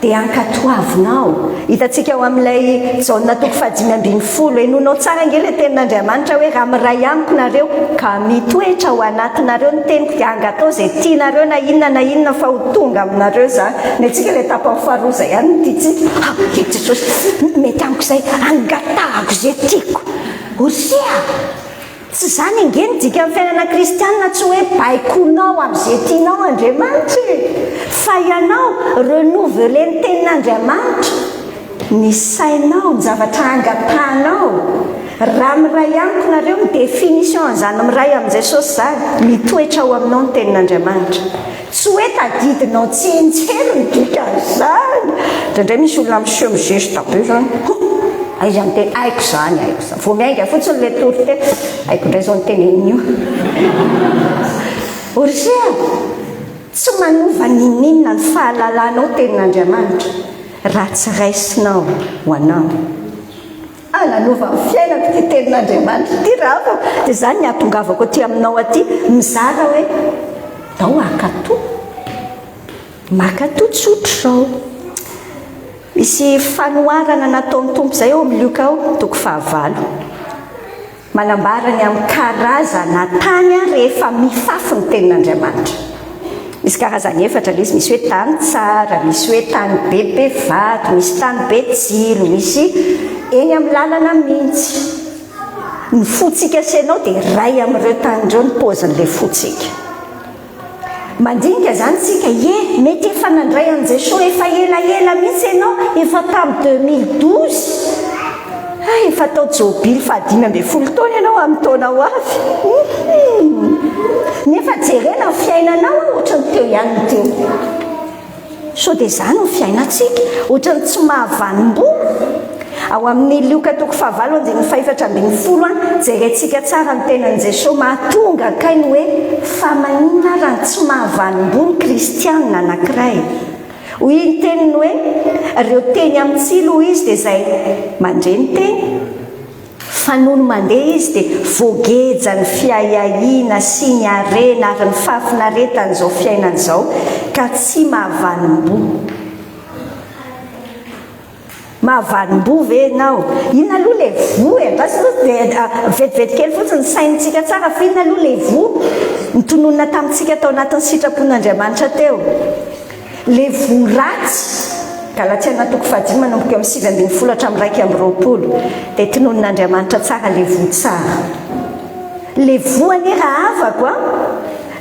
dia ankatoavinao hitantsika ao amin'ilay jaona toko 5:10 enonao tsara nge le tenin'Andriamanitra hoe raha miray amiko nareo ka mitoetra ao anatinareo ny teniko dia angatao zay tianareo na inona fa ho tonga aminareo zany ny atsika le tapany faharoa zay ihany nytiatsika jesosy mety amiko zay angatahako zay tiako osia tsy zany nge nidika amin'ny fiainana kristianina tsy hoe baikonao amin'izay tianao Andriamanitra fa ianao renouvelé ny tenin'Andriamanitra ny sainao ny zavatra angatahanao raha miray amiko nareo ny définition zany miray amin'i Jesosy zany mitoetra ao aminao ny tenin'Andriamanitra tsy hoe tadidinao tsentsero ny dikan'izany indraindray misy olona miseho mizesta be zany aiza miteny aiko zany vo miainga fotsiny le tory teny aiko indray zao nytenen'io orzia tsy manova ninina ny fahalalanao tenin'Andriamanitra raha tsy raisinao ho anao nanova ny fiainako ty tenin'Andriamanitra ty raha fa dia zany ny atongavako aty aminao aty mizara hoe dao akato makatoa tsotro zao misy fanoarana nataon'ny tompo zay eo amin'ny Luka ao toko 9 manambarany amin'ny karazana tany rehefa mifafy ny tenin'Andriamanitra misy karazany efatra le izy misy hoe tany tsara misy hoe tany be vato misy tany be tsilo misy eny amin'ny lalana mihitsy ny fotsika senao dia ray amin'ireo tany ireo ny paozin'le fotsika mandinika zany tsika mety efa nandray an' Jesosy efa elaela mihitsy ianao efa tamin'ny 2012 efa tao jobily 5 taona ianao amin'ny taonao avy nefa jerena ny fiainanao ohatrany teo ihany teo so dia zany ny fiainantsika ohatrany tsy mahavanimbo ao amin'ny Luka toko 9:4-12 jerentsika tsara ny tenan'i Jesosy mahatonga kainy hoe fa maninona raha tsy mahavanimbo ny kristianina anankiray hoy ny teniny hoe reo teny amin'ny tsilo izy dia zay mandreny teny fa noho ny mandeha izy dia voageja ny fiahiahiana sy ny arena ary ny fafinaretan'izao fiainan'izao ka tsy mahavanimbo mahavanimbo ve ianao inona aloha le vo vetivety kely fotsiny ny sainitsika tsara fa inona aloha le vo nitononina tamintsika tao anatin'ny sitrapon'Andriamanitra teo le vo ratsy Galatia toko 5 manomboka amin'ny 9:20 hatramin'ny 2:20 dia tinon'Andriamanitra tsara le vo tsara le vo anie raha avako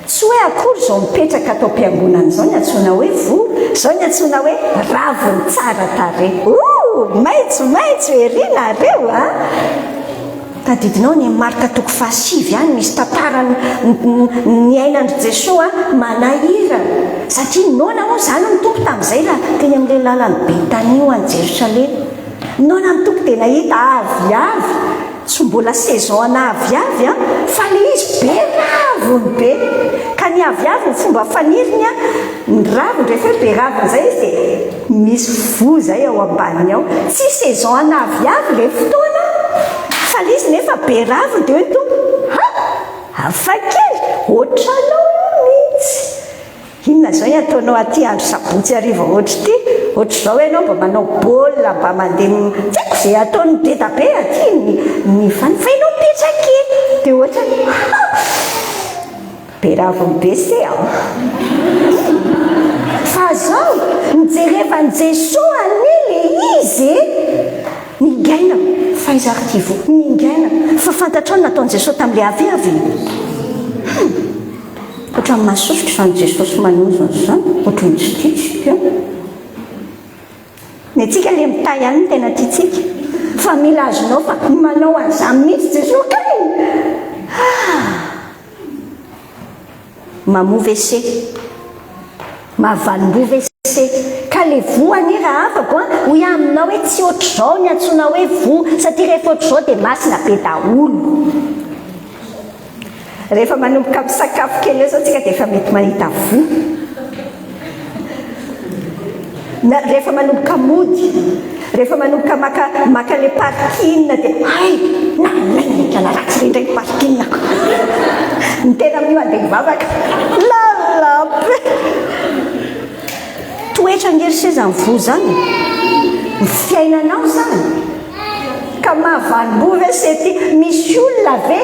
tsy hoe akory zao mipetraka atao am-piangonana zao ny antsoina hoe vo zao ny antsoina hoe raviny tsara tare maitso erinareo tadidinao ny marika toko 7 any misy tantara ny ainandry Jesosy manahira satria nona moa zany ny tompo tamin'izay raha teny amin'ilay lalany Betania ho any Jerosalema nona ny tompo dia nahita aviavy tsy mbola saison ana aviavy fa le izy be raviny be ka ny aviavy ny fomba faniriny ny raviny rehefa be raviny zay izy dia misy vo zay ao ambaniny ao tsy saison ana aviavy le fotoana fa le izy nefa be raviny dia hoe tompo hafakely ohatranao mihitsy inona zao ny ataonao aty andro sabotsy hariva ohatry ty ohatry zao ianao mba manao baolina mba mandeha tsaiko zay ataony be da be aty ny fanifainao mipetraky dia ohatra be raviny be se fa zao nijerevan'i Jesosy anie le izy ningaina faizaritivo ningaina fa fantatrao nataon'i Jesosy tamin'ilay aviavy ohatran'ny mahasosotro izany Jesosy manozana izany ohatran'ny tsy tiatsika ny atsika le mitay ihany no tena tiatsika fa mila azonao fa manao an'izany mihitsy Jesosy kay mamove se mahavalim-bova se ka le voany raha afako hoy aminao hoe tsy ohatr'izao ny antsoina hoe vo satria rehefa ohatr'izao dia masina be daholo rehefa manomboka misakafo kely eo zao tsika dia efa mety mahita vo rehefa manomboka mody rehefa manomboka maka le parkina dia ay nalainakana ratsy rendraiky parkinako ny tena mio andeha mivavaka lalape toetra ngerisy zany vo zany ny fiainanao zany ka mahavalim-bova sety misy olona ve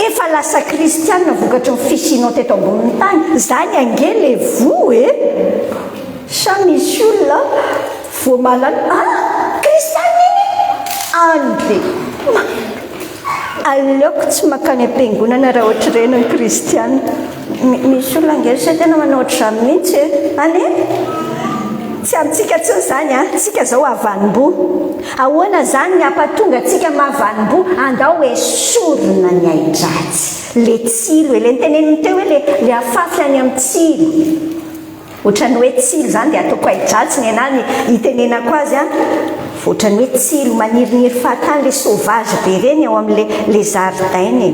efa lasa kristianina vokatry ny fisianao teto ambonin'ny tany zany ange le vo sa misy olona vo malala kristianina ande aleoko tsy makany am-piangonana raha ohatra reny ny kristianina misy olona ngerisy tena manao ohatr'izany mihitsy ane tsy amintsika tsiny zany tsika zao havanim-bo ahoana zany ny ampatonga tsika mahavanim-bo andao hoe sorona ny aidratsy le tsilo le niteneniny teo hoe le afafy any amin'ny tsilo ohatrany hoe tsilo zany dia ataoko aidratsy ny anany hitenenako azy ohatrany hoe tsilo maniriniry fahatany le sauvage be reny ao amin'le zaridainy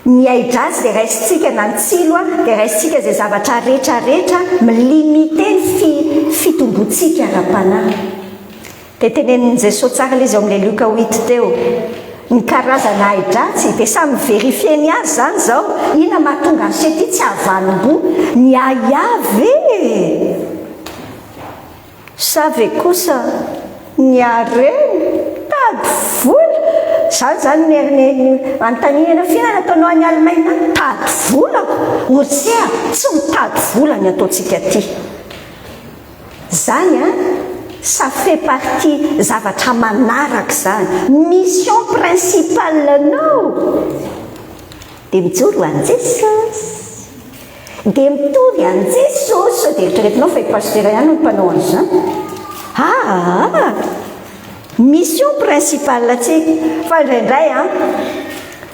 ny aidratsy dia raisitsika na ny tsilo dia raisitsika zay zavatra rehetrarehetra milimite ny fitombotsika ara-panahy dia tenenin' Jesosy tsara le izy ao amin'le Luka 8 teo ny karazana aidratsy dia samy verifieny azy zany zao ina mahatonga ny sety tsy havanim-bo ny aiavy sa ve kosa ny areny tady vola zany antanina fiana nataonao any Alemaina tady vola osia tsy mitady vola ny ataontsika ty zany ça fait partie zavatra manaraka zany mission principalenao dia mijoro an Jesosy dia mitory an Jesosy dia eritreretinao fa ipastera ihany no mpanao an'izany mission principale atsika fa indraindray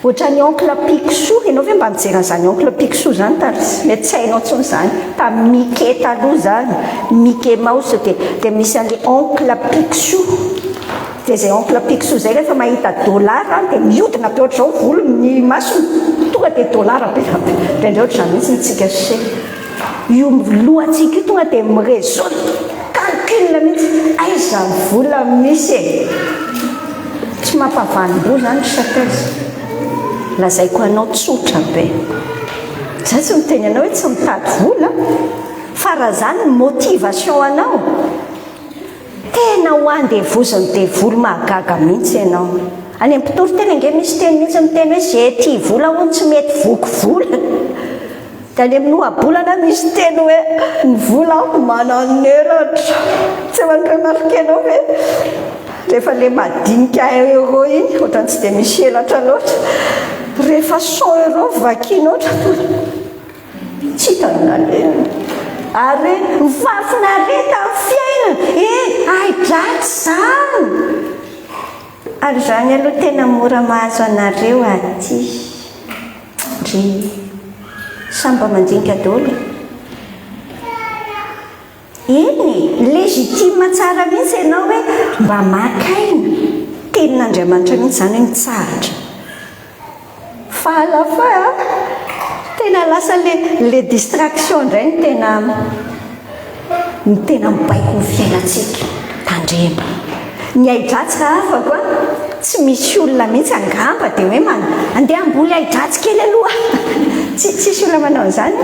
ohatran'ny oncle Picsou ianao ve mba mijery an'izany oncle Picsou zany mety tsy hainao ntsony zany tamin'ny Mickey taloha zany Mickey Mouse dia misy an'le oncle Picsou dia zay oncle Picsou zay rehefa mahita dolara dia miodina be ohatr'izao volony masony tonga dia dolara be indraindray ohatr'izany mihitsy nitsika se io lohantsika io tonga dia miresolte calcul mihitsy aiza ny vola misy tsy mampavanim-bo zany sakaiza lazaiko anao tsotra be zay tsy miteny anao hoe tsy mitady vola fa raha zany ny motivation anao tena ho andevoziny devolo mahagaga mihitsy ianao any am-pitoro tena nge misy teny mihitsy miteny hoe zay ty vola hono tsy mety voky vola dia any amin'ny ohabolana misy teny hoe ny vola mananeratra tsy manremarke anao hoe rehefa le madinika euro iny ohatrany tsy dia misy elatra loatra rehefa 100 euro vakina ohatra tsy hitanalena ary mifafinareta amin'ny fiainana aidratsy zany ary zany aloha tena mora mahazo anareo aty ry samba mandinika daholo iny legitime tsara mihitsy ianao hoe mba makaina tenin'Andriamanitra mihitsy zany hoe mitsaratra fa alafa tena lasa le distraction indray ny tena mibaiko ny fiainantsika tandrema ny aidratsy raha afako tsy misy olona mihitsy angamba dia hoe andeha amboly aidratsy kely aloha tsisy olona manao an'izany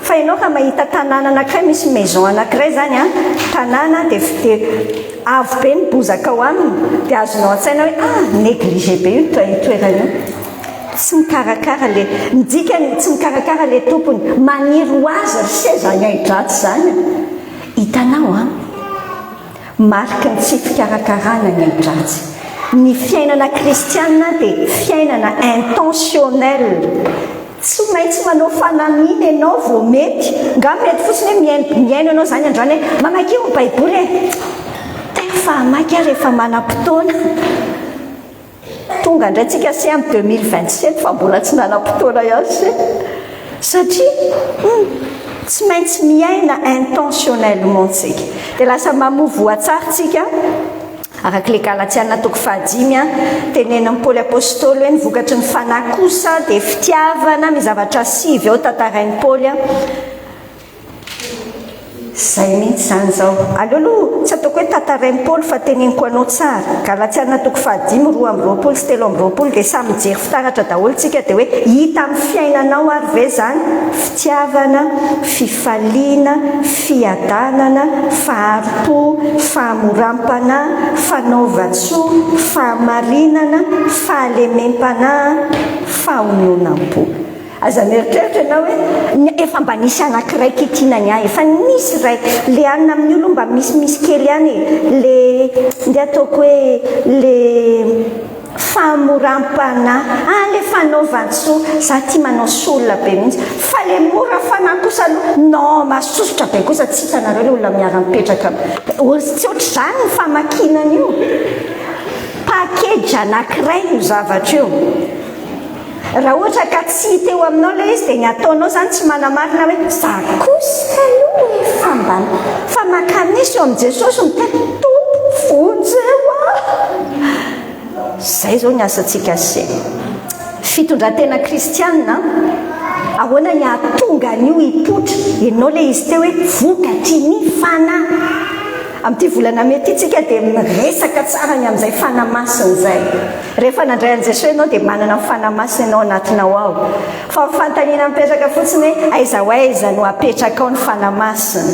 fa ianao ka mahita tanàna anankiray misy maison anankiray zany tanàna dia avo be ny bozaka ao aminy dia azonao an-tsaina hoe négligé be io toerana io tsy mikarakara le midikany tsy mikarakara le tompony maniry ho azy ry se zany aidratsy zany hitanao mariky ny tsy fikarakarana ny aidratsy ny fiainana kristianina dia fiainana intentionnel tsy maintsy manao fanaminy ianao vao mety nga mety fotsiny hoe miaino ianao zany andrany hoe mamaky io baiboly e fa amaky a rehefa manam-potoana tonga indray tsika se am 2027 fa mbola tsy nanam-potoana ihany se satria tsy maintsy miaina intentionnellement tsika dia lasa mamovoatsaritsika araka le Galatiana toko 5 tenena ny Paoly apôstôly hoe nivokatry ny fanahy kosa dia fitiavana mizavatra sivy ao tantarain'ny Paoly zay mihitsy zany zao aleoloha tsy ataoko hoe tantarain'ny Paoly fa teneniko anao tsara Galatiana toko 5 2:20 sy 3:20 dia samy mijery fitaratra daholo tsika dia hoe hita amin'ny fiainanao ary ve zany fitiavana, fifaliana, fiadanana, faharipo, fahamorampana, fanaova-tsoa, fahamarinana, fahalemem-panahy, fahononam-po. Aza mieritreritra ianao hoe efa mba nisy anakiraiky tianany ahy efa nisy raiky le anina amin'ny olo mba misy kely ihany le nde ataoko hoe le fahamorampanahy le fanaova-tsoa za tia manao solona be mihitsy fa le mora fanahy kosa aloha non masosotra be kosa tsy hitanareo le olona miara-mipetraka tsy ohatry zany ny famakinana io pakedra anakiray io zavatra io raha ohatra ka tsy hita eo aminao le izy dia ny ataonao zany tsy manamarina hoe za kosa aloha fambana fa makanisy eo amin'i Jesosy miteny tompo vonjeo zay zao ny asantsika se fitondran-tena kristianina ahoana ny ahatonga an'io hipotra ianao le izy teo hoe vokatry ny fanahy amin'ity volana mety itsika dia miresaka tsara ny amin'izay fanamasina zay rehefa nandray an' Jesosy ianao dia manana fanamasina ianao anatinao ao fa fantaniana mipetraka fotsiny hoe aiza ho aiza no apetraka ao ny fanamasina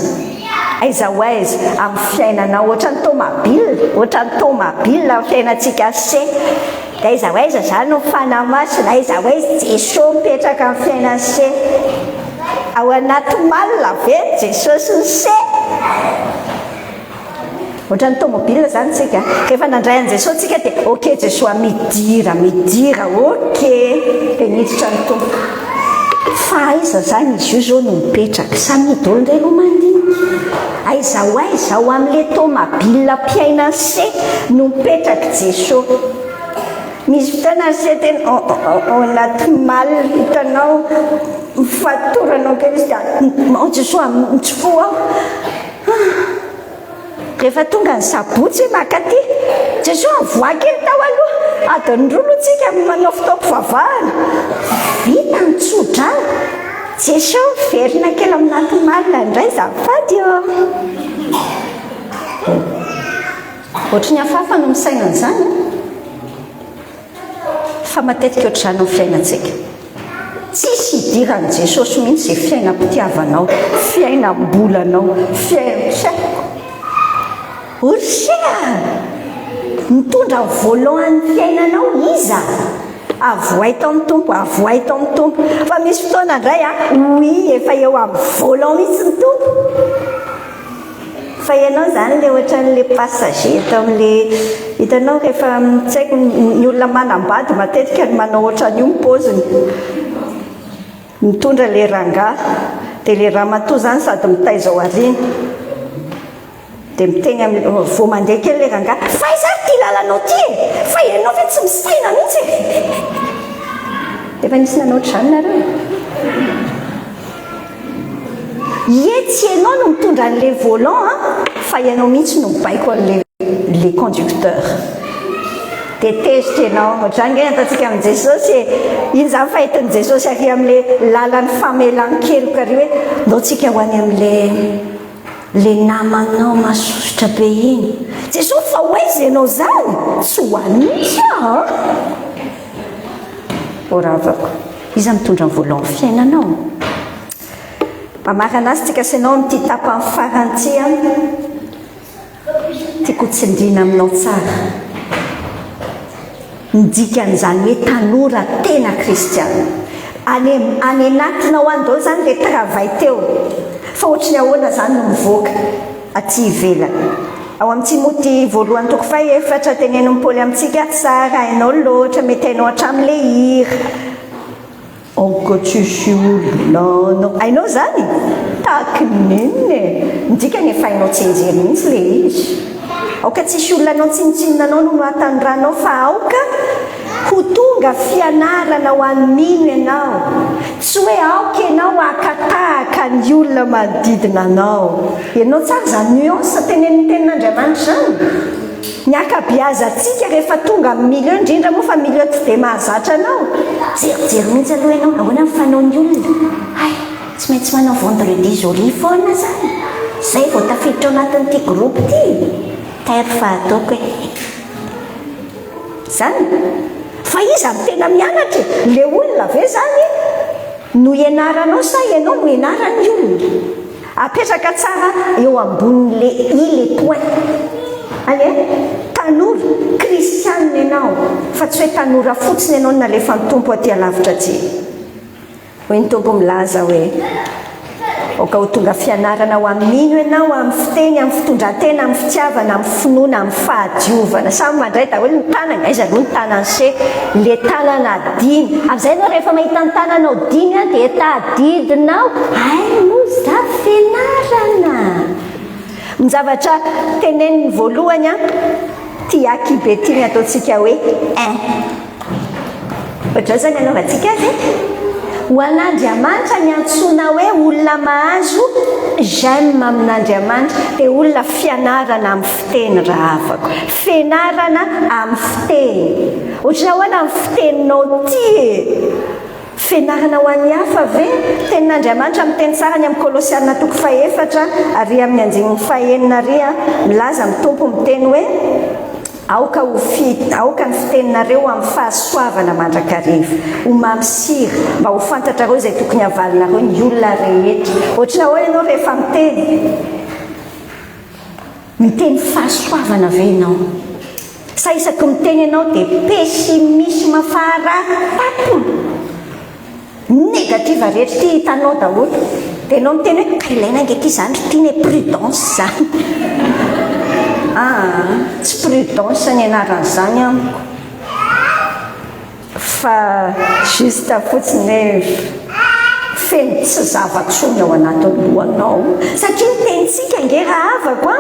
aiza ho aiza amin'ny fiainanao ohatrany tomobile amin'ny fiainantsika se dia aiza ho aiza zany no fanamasina aiza ho aiza Jesosy mipetraka amin'ny fiainany se ao anaty malina ve Jesosy ny se ohatrany tomobile zany tsika rehefa nandray an' Jesosy tsika dia ok Jesosy midira ok dia niditra ny tompo fa aiza zany izy io zao no mipetraka samidy olo indray no mandinika aiza ho aiza ao amin'le tomobile mpiaina se no mipetraka Jesosy misy fotoana se tena ao anaty malina hitanao mifatoranao kely izy dia Jesosy mitsofo ao rehefa tonga ny sabotsy makaty Jesosy mivoakely tao aloha adiny rolotsika manao fitaompivavahana vita mitsodrana Jesosy miverina kely aminaty malina indray zafady ohatrany hafahafa no misaina an'izany fa matetika ohatry zany amin'ny fiainantsika tsisy hidiran'i Jesosy mihitsy izay fiainam-pitiavanao fiainam-bolanao orsea mitondra voalohany fiainanao iza avoay tao amin'ny tompo fa misy fotoana indray oui efa eo amin'ny volant mihitsy ny tompo fa ianao zany le ohatran'le passager tao amin'le hitanao rehefa tsy haiko ny olona manambady matetika ny manao ohatran'io mipoziny mitondra le ranga dia le ramatoa zany sady mitaiza ao aoriana dia miteny vao mandeha kely le ranga fa izary ty lalanao ty fa ianao ve tsy misaina mihitsy dia efa nisy nanao ohatr'izany nareo tsy ianao no mitondra an'le volant fa ianao mihitsy no mibaiko an'le conducteur dia tezitra ianao ohatr'izany ge ataontsika amin'i Jesosy iny zany fahitan'i Jesosy ary amin'le lalan'ny famelan-keloka ary hoe ndaontsika ho any amin'le namanao masosotra be iny Jesosy fa hoaiza ianao zany tsy hoany mihitsy oravako iza mitondra ny volant ny fiainanao mamarana azy tsika sy ianao amin'ity tapany faranty tiako tsindrina aminao tsara midikan'izany hoe tanora tena kristiana any anatinao any daholo zany le travail teo fa ohatra ny ahoana zany no mivoaka aty ivelany ao amin'ny Timoty voalohany toko 4 tenenin'ny Paoly amintsika tsara hainao loatra mety hainao hatramin'le hira ankoatsisy olonano ainao zany tahaky ninny midika ny efa hainao tsenjery mihitsy le izy aoka tsisy olonanao tsinitsinonanao no noatandranao fa aoka ho tonga fianarana ho an'mino ianao tsy hoe aoka ianao akatahaka ny olona manodidina anao ianao tsara zany nuance tenen'ny tenin'Andriamanitra zany ny akabiazatsika rehefa tonga amin'ny milieu indrindra moa fa milieu tsy dia mahazatra anao jerijery mihitsy aloha ianao ahoana mifanao ny olona ay tsy maintsy manao vendredi jolie foana zany zay vao tafiditra ao anatin'ity groupe ty taire fa ataoko hoe zany fa izy amin'ny tena mianatra le olona ve zany no ianaranao sa ianao no ianaran'ny olona apetraka tsara eo ambonin'le le point any tanora kristianina ianao fa tsy hoe tanora fotsiny ianao nalefa ny tompo aty alavitra ty hoe ny tompo milaza hoe oka ho tonga fianarana ho amin'ino ianao amin'ny fiteny amin'ny fitondran-tena amin'ny fitiavana amin'ny finoana amin'ny fahadiovana samy mandray daholo ny tanana aiza aloha ny tanany se le tanana dimy amin'izay anao rehefa mahita ny tananao dimy a dia tadidinao ay no za fianarana ny zavatra teneniny voalohany a tiaky be tiany ataontsika hoe un ohatrao zany anaovantsika azy ho an'Andriamanitra ny antsoina hoe olona mahazo j'aime amin'Andriamanitra dia olona fianarana amin'ny fiteny raha afako fianarana amin'ny fiteny ohatra hoana amin'ny fiteninao ty fianarana ho an'ny hafa ve tenin'Andriamanitra amin'ny teny tsara ny amin'ny Kolosiana 4 ary amin'ny andinin'ny 9 milaza amin'ny tompo miteny hoe aoka aoka ny fiteninareo amin'ny fahasoavana mandrakariva ho mamisiry mba ho fantatrareo izay tokony havalinareo ny olona rehetra ohatra hoe ianao rehefa miteny fahasoavana ve ianao sa isaky miteny ianao dia pessimisme faharapapo négative rehetra ty hitanao daholo dia ianao miteny hoe ka ilaina angeky zany tiany prudence zany tsy prudence ny anaran'izany amiko fa juste fotsiny hoe feno tsy zava-tsony ao anaty lohanao satria mitenitsika nge raha avako a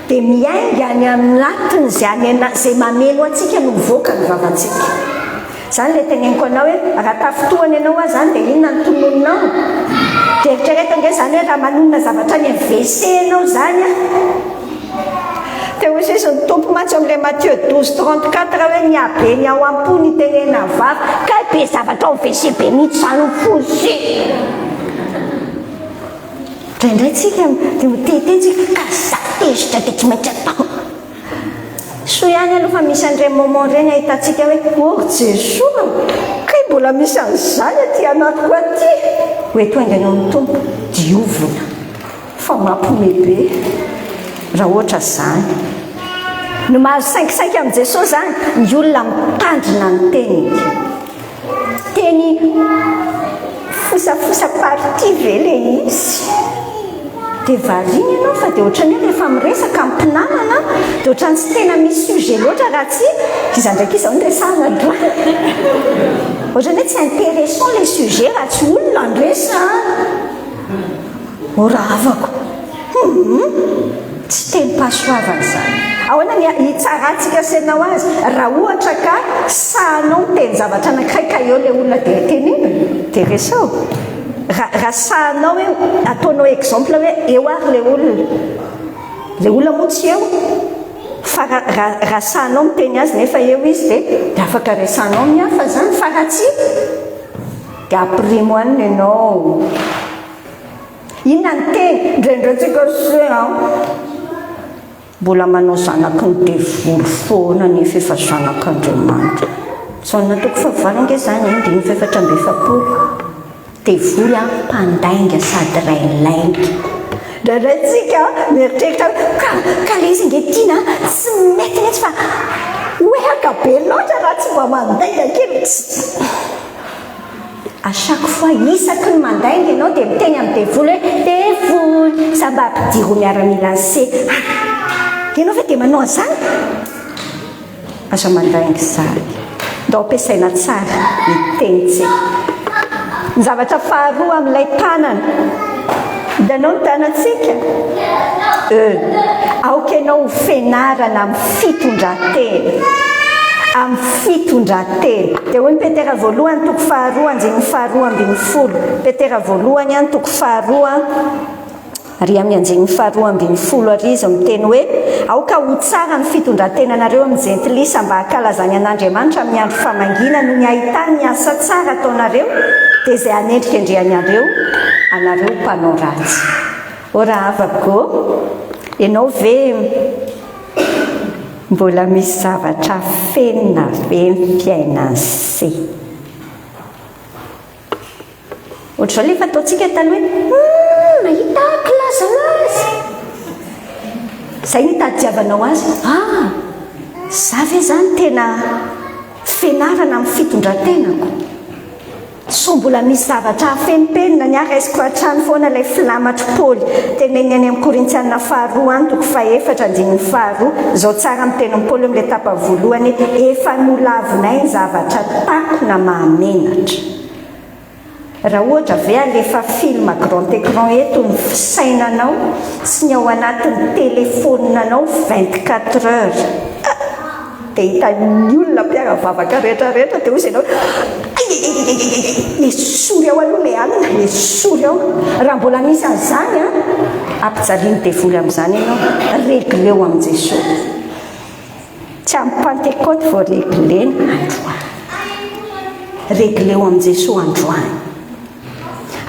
dia miainga any anatiny zay mamelo atsika no mivoaka ny vavantsika zany le teneniko anao hoe raha tafotohany ianao a zany dia inona ny tononinao dieritrereto nge zany hoe raha manonona zavatra ny WC anao zany a teo sisy ny tompo matsy amin'ilay Matthieu 12:34 hoe ny abe ny ao am-po ny tenena vavy ka be zavatra ao WC be mihitsy zany fosy indraindray tsika dia mitetentsika ka zatezitra dia tsy maintsy atao so ihany aloha fa misy an'ireny moment ireny ahitantsika hoe oh Jesoa kay mbola misy an'izany aty anatiko aty hoe toainganao ny tompo diovina fa mampomebe raha ohatra zany no mahazo 5 amin'i Jesosy zany ny olona mitandrina ny teniny teny fosafosa parti ve le izy dia variny ianao fa dia ohatrany hoe rehefa miresaka mpinamana dia ohatrany tsy tena misy sujet loatra raha tsy iza ndraiky izao nyresana droit ohatrany hoe tsy intéressant les sujets raha tsy olona ndresa o raha avako tsy teny pasoavana zany ahoana hitsarantsika senao azy raha ohatra ka sahanao miteny zavatra anankiray ka eo le olona dia tenina dia resao raha sahanao hoe ataonao exemple hoe eo ary le olona moa tsy eo fa raha sahanao miteny azy nefa eo izy dia afaka resanao mihafa zany fa raha tsy dia aprimo aniny ianao inona ny teny ndraindraitsika se mbola manao zanaky ny devoly foana nefa efa zanak'Andriamanitra saona toko fahavalonge zany indimy fefatra-mbefapolo devoly mpandainga sady railaingy ndraindraitsika mieritreritra ka le izy nge tiana tsy mety mihitsy fa hoe akabe loatra raha tsy mba mandainga kely à chaque fois isaky ny mandainga ianao dia miteny amin'ny devoly hoe devoly sa mba ampidiro miaramila se ianao fa dia manao an'izany aza mandainga zany ndao ampiasaina tsara ny tenitsika ny zavatra faharoa amin'ilay tanana danao ny tanantsika aoka ianao fianarana amin'ny fitondratena amin'ny fitondratena dia hoy ny petera voalohany toko faharoa anjeny faharoa ambin'ny folo petera voalohany any toko faharoa ary amin'ny anjeny faharoa ambin'ny folo ary izy miteny hoe aoka ho tsara ny fitondrantenanareo amin'ny jentilisa mba hakalazany an'Andriamanitra amin'ny andro famangina no ny ahitany ny asa tsara ataonareo dia izay hanendrika endrehany anareo mpanao ratsy. Ora avako ianao ve mbola misy zavatra fenina ve ny fiainany se ohatr'izao lefa ataontsika taloha hoe mahita kilazalazy izay nitadiavanao azy za ve zany tena fianarana amin'ny fitondrantenako so mbola misy zavatra fenipenina ny araisiko hatrany foana ilay filamatry Paoly teneny any amin'ny Korintiana faharoa any toko fahaefatra andininy faharoa izao tsara miteniny Paoly amin'ilay tapa voalohany efa nolavinay ny zavatra takona mahamenatra. Raha ohatra ve alefa film grand écran eto ny fisainanao sy ny ao anatin'ny telefoninanao 24 heures dia hitan'ny olona mpiara-vavaka rehetrarehetra dia hozy ianao esory ao aloha ilay alina esory ao raha mbola misy an'izany ampijaliany devoly amin'izany ianao regleo amin'i Jesosy tsy amin'ny Pentecote vao regleny androany regleo amin'i Jesosy androany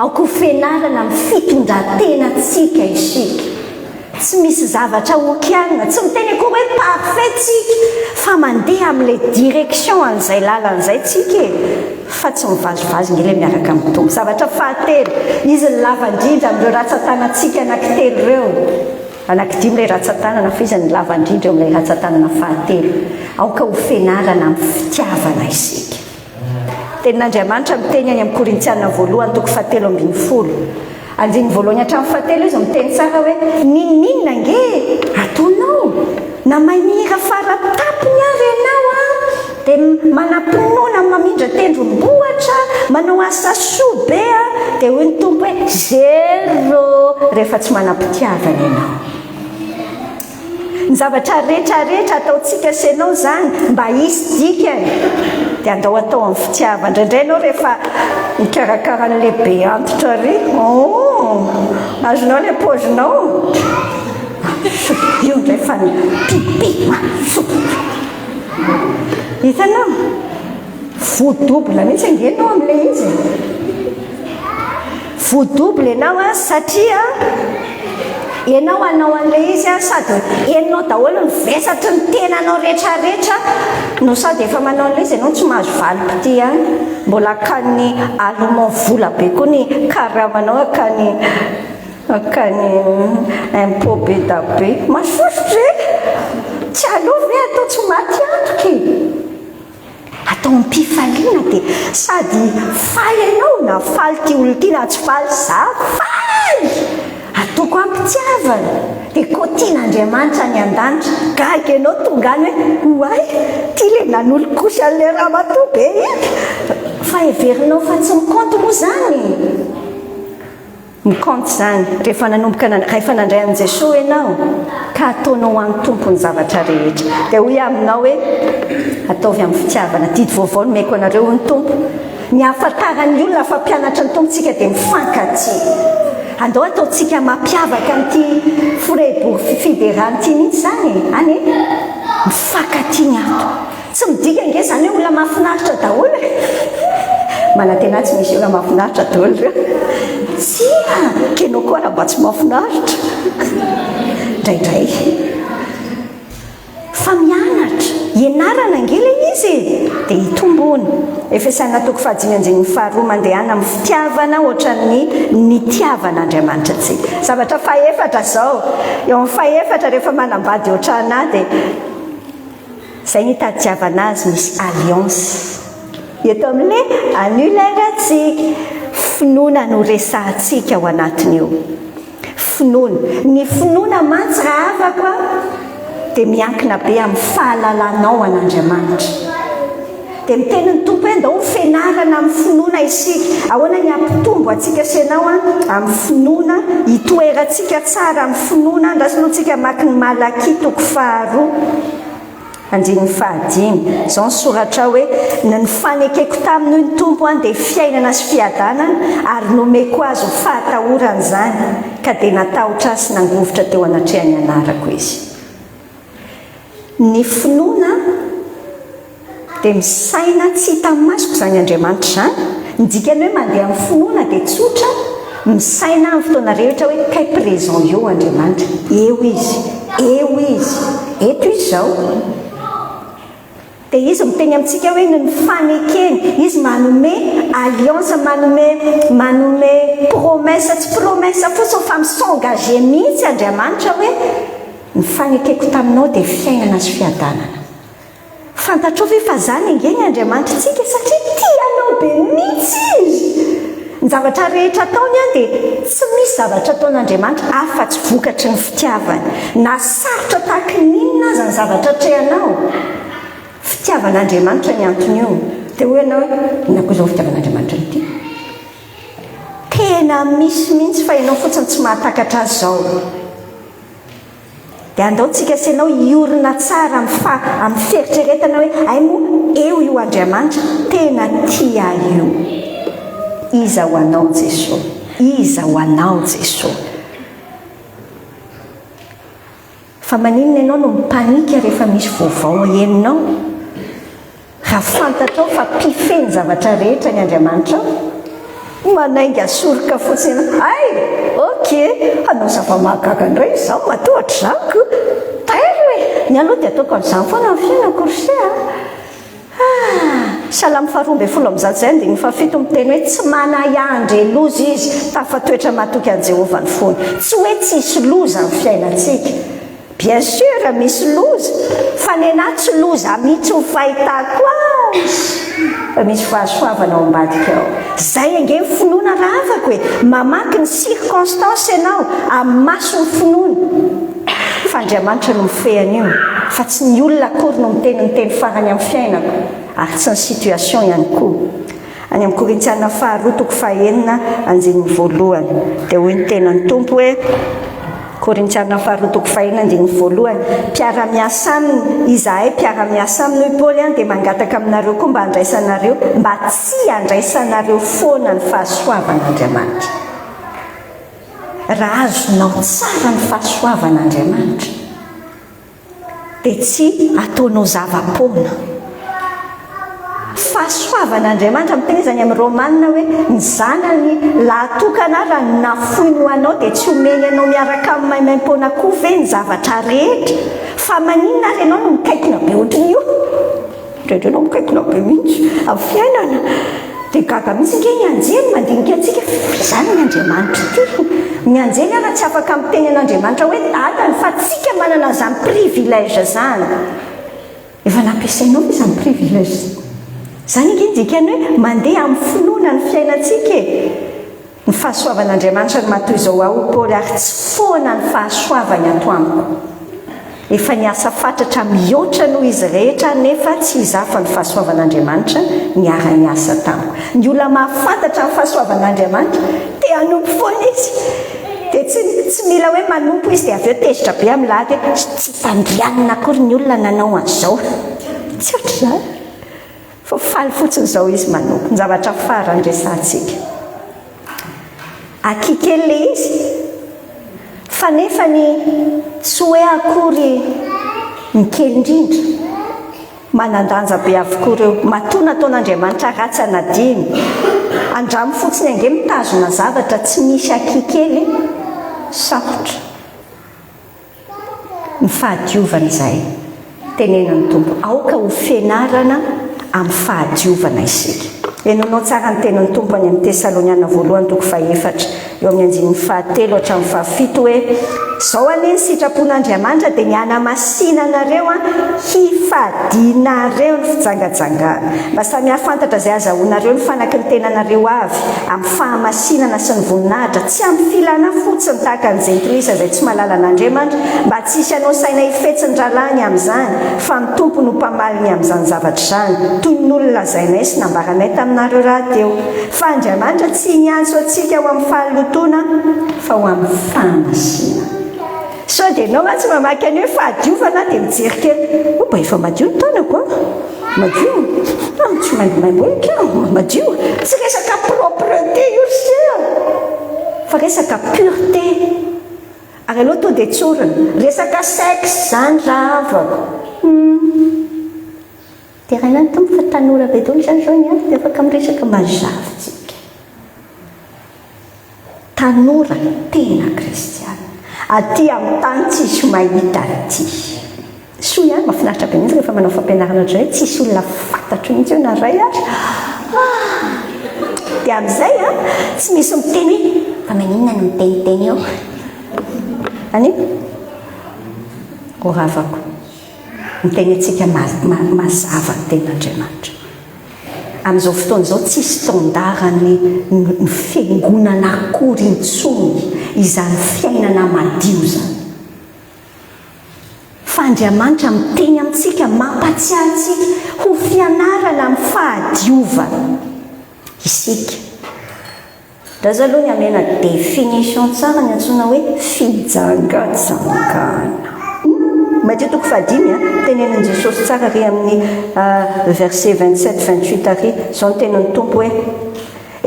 aoko fianarana amin'ny fitondrantenantsika isika tsy misy zavatra okianina tsy miteny koa hoe parfait tsika fa mandeha amin'ilay direction an'izay lalan'izay tsika fa tsy mivazivazy nge ilay miaraka amin'ny tombo. Zavatra fahatelo izy ny lava indrindra amin'ireo ratsan-tanantsika anankitelo ireo anankidimy ilay ratsan-tanana fa izy ny lava indrindra eo amin'ilay ratsan-tanana fahatelo aoka ho fianarana amin'ny fitiavana isika. Tenin'Andriamanitra miteny any amin'ny Korintiana voalohany toko fahatelo ambin'ny folo andiny voalohany hatramin'ny fahatelo izy miteny tsara hoe ninninona nge ataonao na mahimihira faratapony ary ianao dia manam-pinoana mamindra tendrombohatra manao asa soabe dia hoy ny tompo hoe zero rehefa tsy manam-pitiavana ianao. Ny zavatra rehetrarehetra ataontsika senao zany mba hisy dikany dia andao atao amin'ny fitiavana. Indraindray ianao rehefa mikarakara an'ilay be antitra ry azonao ilay paozinao io ndray fa ny pipi hitanao voadobla mihitsy angenao amin'ilay izy voadobla ianao satria ianao anao an'ilay izy sady ianao daholo ny vesatry ny tenanao rehetrarehetra no sady efa manao an'ilay izy ianao tsy mahazo valipity any mbola akany allemand vola be koa ny karamanao akany impôt be da be masosotry tsy alovy atao tsy maty antoky atao ampifaliana dia sady faly ianao na faly ty olo ty na tsy faly za faly ataoko ampitiavana dia koa tian'Andriamanitra ny an-danitra gaga ianao tonga any hoe oay ty le nan'olo kosa an'ilay raha matoa be fa heverinao fa tsy mikanto moa zany mikanto zany rehefa nandray an'i Jesosy ianao ka ataonao an'ny tompo ny zavatra rehetra dia hoy aminao hoe ataovy amin'ny fitiavana didy vaovao no maiko anareo ny tompo ny ahafantaran'ny olona fa mpianatra ny tompontsika dia mifankatia andao ataontsika mampiavaka n'ity Freiburg fédéral ty mihitsy zany any mifankatia ny ato tsy midika nge zany hoe olona mahafinaritra daholo manantena tsy misy olona mahafinaritra daholo reo tsy kenao koa raha mba tsy mahafinaritra ndraindray fa mianatra ianarana nge le izy dia hitombony. Efesana toko fahadimy anjeny faharoa mandehana amin'ny fitiavana ohatran'ny tiavan'Andriamanitra antsika. Zavatra fahaefatra zao eo amin'ny fahaefatra rehefa manambady ohatrana dia izay nitadiavana azy misy alliance eto amin'ilay annulairatsika finoana no resahantsika ao anatiny eo finoana ny finoana mantsy raha afaka dia miankina be amin'ny fahalalanao an'Andriamanitra dia miteniny tompo hoe ndao fianarana amin'ny finoana isika ahoana ny ampitombo atsika senao amin'ny finoana hitoerantsika tsara amin'ny finoana andrasoloantsika maki ny Malaki 2:5 zao ny soratra hoe ny fanekeko taminy ny tompo dia fiainana sy fiadanana ary nomeko azy ho fahatahorana izany ka dia natahotra sy nangovotra teo anatrehany anarako izy. Ny finoana dia misaina tsy hita amin'ny masoko izany Andriamanitra izany. Ny dikany hoe mandeha amin'ny finoana dia tsotra misaina amin'ny fotoana rehetra hoe kay présent eo Andriamanitra, eo izy, eto izy zao. Dia izy miteny amintsika hoe ny fanekeny, izy manome alliance, manome promesse, tsy promesse fotsiny fa misengage mihitsy Andriamanitra hoe ny fanekeko taminao dia fiainana sy fiadanana. Fantatrao ve fa zany ingeny Andriamanitra tsika satria tianao be mihitsy izy. Ny zavatra rehetra ataony dia tsy misy zavatra ataon'Andriamanitra afa-tsy vokatry ny fitiavany. Na sarotra tahaka n'inona aza ny zavatra trehanao, fitiavan'Andriamanitra ny antony io. Dia hoe ianao inona izao fitiavan'Andriamanitra ity? Tena misy mihitsy fa ianao fotsiny tsy mahatakatra azy zao. Dia andaontsika senao iorina tsara amin'ny fieritreretana hoe ay moa eo io Andriamanitra tena tia io. Iza ho anao Jesosy, iza ho anao Jesosy. Fa maninona ianao no mipanika rehefa misy vaovao heninao? Raha fantatrao fa mpifeny zavatra rehetra ny Andriamanitra manainga soroka fotsiny ay anao zava-mahagaga indray izaho matohatra zako tairy hoe ny aloha dia ataoko an'izany foana ny fiainako rse Salamo 2:17 miteny hoe tsy manayandry loza izy tafatoetra matoky an Jehovah ny fony. Tsy hoe tsisy loza ny fiainantsika, bien sûr misy loza fa ny anahy tsy loza mihitsy ho fahitako azy fa misy fahasoavana ao ambadika ao. Zay angeny finoana raha afaka hoe mamaky ny circonstance ianao amin'ny maso ny finoana fa Andriamanitra no mifehany io, fa tsy ny olona akory no miteny farany amin'ny fiainako ary tsy ny situation ihany koa. Any amin'ny Korintiana 2:9 dia hoy ny tenan'ny tompo hoe Korintiana 2:9 mpiara-miasa aminy izahay mpiara-miasa aminy hoy Paoly dia mangataka aminareo koa mba handraisanareo mba tsy handraisanareo foana ny fahasoavan'Andriamanitra. Raha azonao tsara ny fahasoavan'Andriamanitra dia tsy ataonao zava-pona. Fahasoavan'Andriamanitra miteny izany amin'ny Romanina hoe ny zanany lahatokana raha nafoiny ho anao dia tsy homeny anao miaraka amin'ny maimaim-pona koa ve ny zavatra rehetra fa maninona ary ianao no mikaikina be ohatrin'io indrindra ianao mikaikina be mihitsy amin'ny fiainana dia gaga mihitsy nge ny anjely mandinika antsika izany ny Andriamanitra ity. Ny anjely ara tsy afaka miteny an'Andriamanitra hoe dadany fa tsika manana izany privilège zany. Efa nampiasainao izany privilège zany ingeny dikany hoe mandeha amin'ny finoana ny fiainantsika ny fahasoavan'Andriamanitra no matoy izao aho Paoly ary tsy foana ny fahasoavany ato amiko. Efa niasa fatratra mihoatra noho izy rehetra nefa tsy izafa ny fahasoavan'Andriamanitra niara-niasa tamiko. Ny olona mahafantatra ny fahasoavan'Andriamanitra dia hanompo foana izy dia tsy mila hoe manompo izy dia avy eo tezitra be amin'ny lahy hoe tsy tandrianina akory ny olona nanao an'izao, tsy ohatr'izany fa faly fotsiny izao izy manompo. Ny zavatra farany resantsika akikely izy fa nefa ny tsy hoe akory ny kely indrindra manandanja be avokoa ireo matona ataon'Andriamanitra ratsy anadiny andramo fotsiny ange mitazona zavatra tsy misy akikely sarotra. Ny fahadiovana izay tenenan'ny tompo aoka ho fianarana amin'ny fahadiovana isika. Enonao tsara ny tenan'ny tompo any amin'ny Tesaloniana 1:4 eo amin'ny 9:7 hatramin'ny 7 hoe zao aneny sitrapon'andriamanitra dia miana-masina anareo a hifadinareo ny fijangajangana mba samy hafantatra izay azahoanareo ny fanaky ny tenanareo avy amin'ny fahamasinana sy ny voninahitra tsy amin'ny filana fotsiny tahaka an'izay toisa izay tsy mahalala an'andriamanitra mba tsy hisy anao saina hifetsiny ralany amin'izany fa ny tompo no mpamaliny amin'izany zavatra izany toy ny olona lazainay sy nambaranay taminareo raha teo fa andriamanitra tsy niantso antsika ho amin'ny fahalotona fa ho amin'ny fahamasina so dia anao a tsy mamaky any hoe fahadiovana dia mijery kely mba efa madio ny taonako a madio tsy maimboika madio tsy resaka propreté io sia fa resaka pureté ary aloha to dia tsorina resaka sexe zany raha avako dia raha inany tompo fa tanora be dolo zany zao niany dia afaka miresaka mazavitsika tanora tena kristiana aty amin'ny tany tsisy mahita aty so ihany mahafinaritra be mihitsy rehefa manao fampianarana ohatray hoe tsisy olona fantatro mihitsy eo na ray ary dia amin'izay a tsy misy miteny hoe fa maninona no miteniteny eo anio oravako miteny antsika mazava ny ten'andriamanitra amin'izao fotoana izao tsisy standarany ny fiangonana akory intsony izany fiainana madio zany fa andriamanitra miteny amintsika mampatsiahy antsika ho fianarana amin'ny fahadiovana isika raha zao aloha ny amena définition tsara ny antsoina hoe fijangajangana madio toko fahadimy a tenenin'i jesosy tsara ry amin'ny verset 27-28 ary zao ny teniny tompo hoe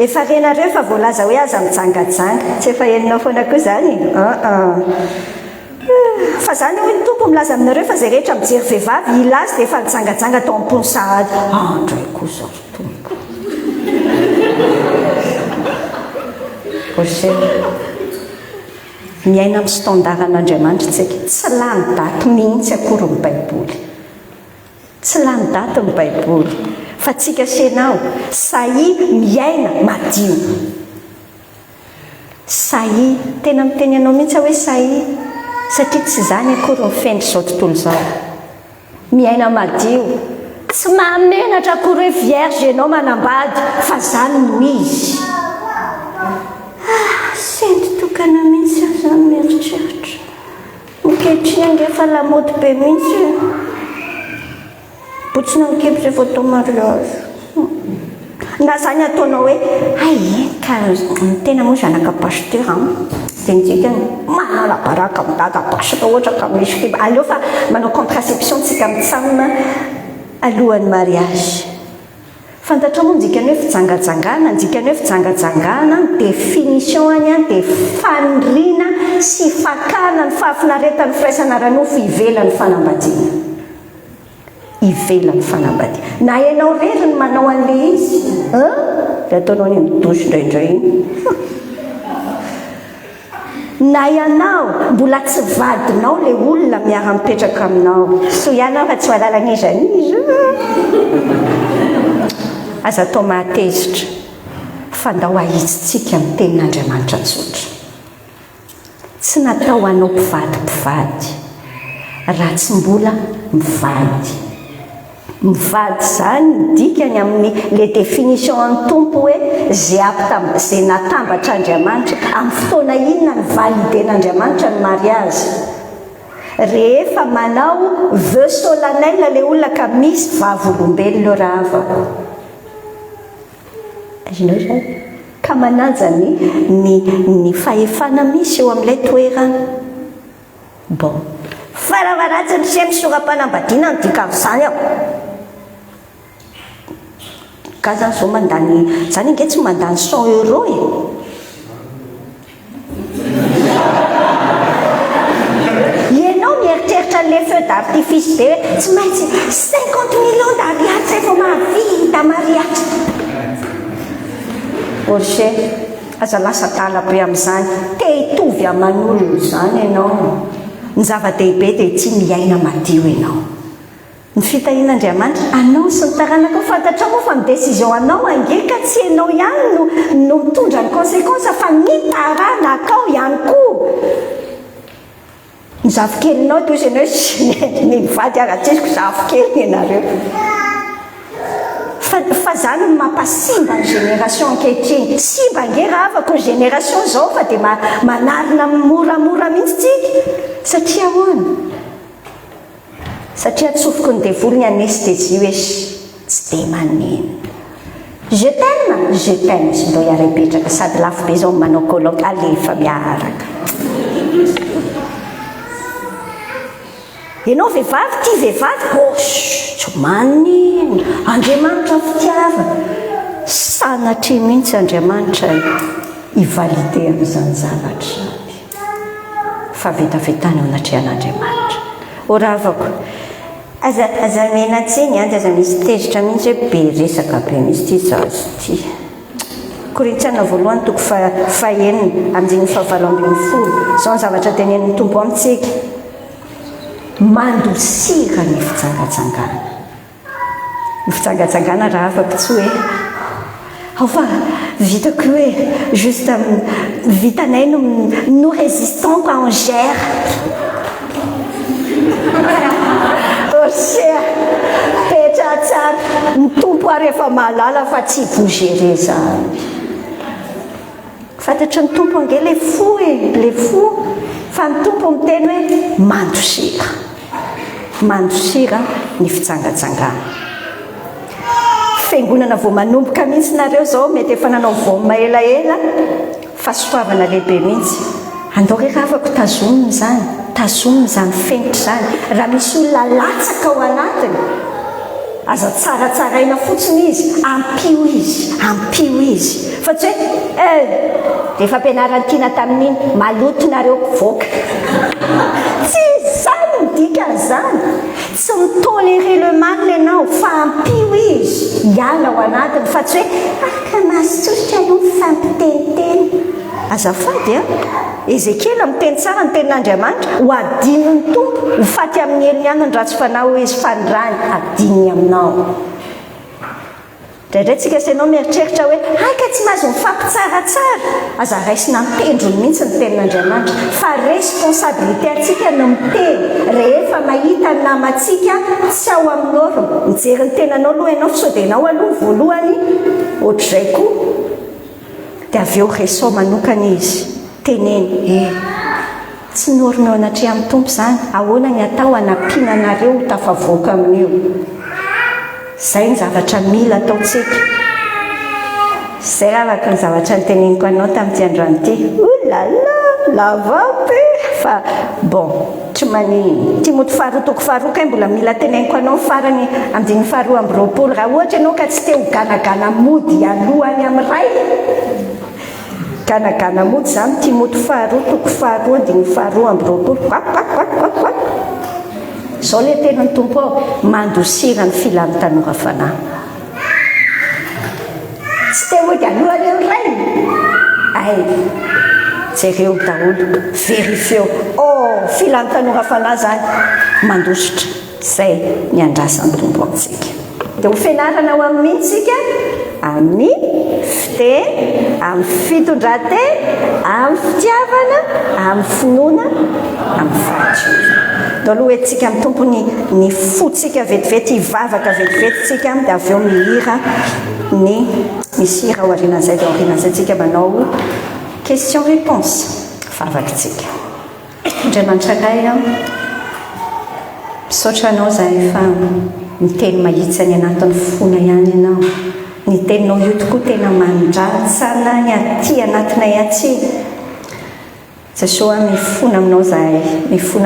efa renareo efa voalaza hoe aza mijangajanga tsy efa heninao foana koa zany fa zany hoe ny tompo milaza aminareo fa zay rehetra mijery vehivavy ilazy dia efa mijangajanga tao ampony sahady andray koa zao tompo miaina amin'ny standaran'andriamanitra tsika tsy lany daty mihitsy akory ny baiboly tsy lany daty ny baiboly fa tsika senao sahi miaina madio sahi tena miteny anao mihitsy hoe sahi satria tsy zany akory ny fendry zao tontolo zao miaina madio tsy mahamenatra akory hoe vierge ianao manambady fa zany no izy sendry tokana mihitsy zany mieritreritra mikehitriny efa lamody be mihitsy botsina mikepitra efa atao mariage na zany ataonao hoe ay ka tena moa zanaka pasteur dia nidikany manala baraka midada pasika ohatra ka misy kiba aleo fa manao contraception tsika mitsamina alohan'ny mariage fantatra moa ndikany hoe fijangajangana ndikany hoe fijangajangana définition any a dia fanirina sy fakana ny fahafinaretan'ny firaisana ranofo ivelany fanambadiana ivelany fanambadiana na ianao rery ny manao an'le izy dia ataonao ny midosy indraindray na ianao mbola tsy vadinao le olona miara-mipetraka aminao so ianao fa tsy valalan'izanizy aza atao mahatezitra fa ndao ahizitsika amin'ny tenin'andriamanitra tsotra tsy natao anao mpivady raha tsy mbola mivady zany dikany amin'ny le définition an'ny tompo hoe zay natambatra andriamanitra amin'ny fotoana inona ny validen'andriamanitra ny mariage rehefa manao vœu solennel le olona ka misy vavolombelona eo raha ava azonao zany ka manaja ny fahefana misy eo amin'ilay toerana bon fa raha varatsy ny se misoram-panambadiana ny dika avy zany aho ka zany zao mandany zany inge tsy mandany 100 € ianao mieritreritra le feu d'artifice be hoe tsy maintsy 50 millions d'ariary zay vao mahavita mariage orche aza lasa tala be amin'izany te hitovy aman'olona zany ianao ny zava-dehibe dia tsy miaina madio ianao ny fitahian'andriamanitra anao sy ny taranaka fantatra moa fa ny décision anao angeka tsy ianao ihany no mitondra ny conséquence fa ny tarana akao ihany koa ny zavokelyinao toy izy anao ny mivady aratsisiko zavokely ianareo fa zany ny mampasimba ny génération ankehitriny simba ngera afaka ny génération zao fa dia manarina moramora mihitsy tsika satria ahoana satria atsofoko ny devoly ny anestesie hoe tsy dia maneno je t'aime izy ndo hiara-petraka sady lafo be zao manao colloque alefa miaraka ianao vehivavy tia vehivavy tsy manino Andriamanitra fitiava sanatria mihitsy Andriamanitra ivalide amin'izany zavatra fa vetavetany ao anatrehan'Andriamanitra oravako aza menatsiny anty aza misy tezitra mihitsy hoe be resaka be misy ty zazy ty Korintiana voalohany toko fahenina amin'iny 7:20 zao ny zavatra tenenin'ny tompo amintsika mandosira ny fitsangatsangana ny fitsangatsangana raha afaka tsy hoe ao fa vitako hoe juste vitanay nous résistons quand on gère cher petra tsara ny tompo ary efa mahalala fa tsy bogere zany fantatry ny tompo ange le fo fa ny tompo miteny hoe mandosira ny fitsangatsangana fiangonana vao manomboka mihitsy nareo zao mety efa nanao vaoma elaela fa soavana lehibe mihitsy andao rehefa afaka tazominy zany fenitra zany raha misy olona latsaka ao anatiny aza tsaratsaraina fotsiny izy ampio izy fa tsy hoe dia efa ampianarany tiana tamin'iny maloto nareo voaka tsy zany midika zany tsy mitolere le mal ianao fa ampio izy hiala ao anatiny fa tsy hoe akamasotra aloha mifampiteniteny azafady Ezekiel miteny tsara ny tenin'Andriamanitra ho adininy tompo ho faty amin'ny heliny ihany ny ratsy fanao izy fanirany adininy aminao draindraitsika sanao mieritreritra hoe ka tsy mahazo mifampitsaratsara aza raisina mitendrony mihitsy ny tenin'Andriamanitra fa responsabilité atsika no miteny rehefa mahita ny namatsika tsy ao amin'ny orona mijery ny tenanao aloha ianao fa sao dia ianao aloha voalohany ohatr'izay koa dia avy eo resao manokana izy teneny tsy norina ao anatria amin'ny tompo zany ahoana ny atao anampiana anareo ho tafavoaka amin'io zay ny zavatra mila ataotsika zay afaka ny zavatra nyteneniko anao tamin'ity androany ity lavabe fa bon tsy manino Timothée faharotoko faharoka mbola mila teneniko anao farany amin'ny 2 raha ohatra ianao ka tsy te ho ganagana mody alohany amin'ny ray ganagana mody zany Timothée faharotoko faharoa zao le tenany tompo ao mandosira ny filany tanora fanahy tsy te hody alohany amin'ny ray jereo daholo verifieo filany tanora fanahy zany mandositra zay ny andrasan'ny tompo amintsika dia ho fianarana ao amin'ny mihitsika amin'ny fiteny amin'ny fitondran-teny amin'ny fitiavana amin'ny finoana amin'ny fahadiovana dia aloha hoentsika amin'ny tompo ny fotsika vetivety hivavaka vetivety dia avy eo mihira ny misy hira ao aorianan'izay dia aorianan'izay tsika manao question réponse vavakitsika Andriamanitra kay misaotra anao zay efa miteny mahitsy ny anatin'ny fona ihany ianao ny teninao io tokoa tena mandratsana ny aty anatinay atsy Jesosy mifona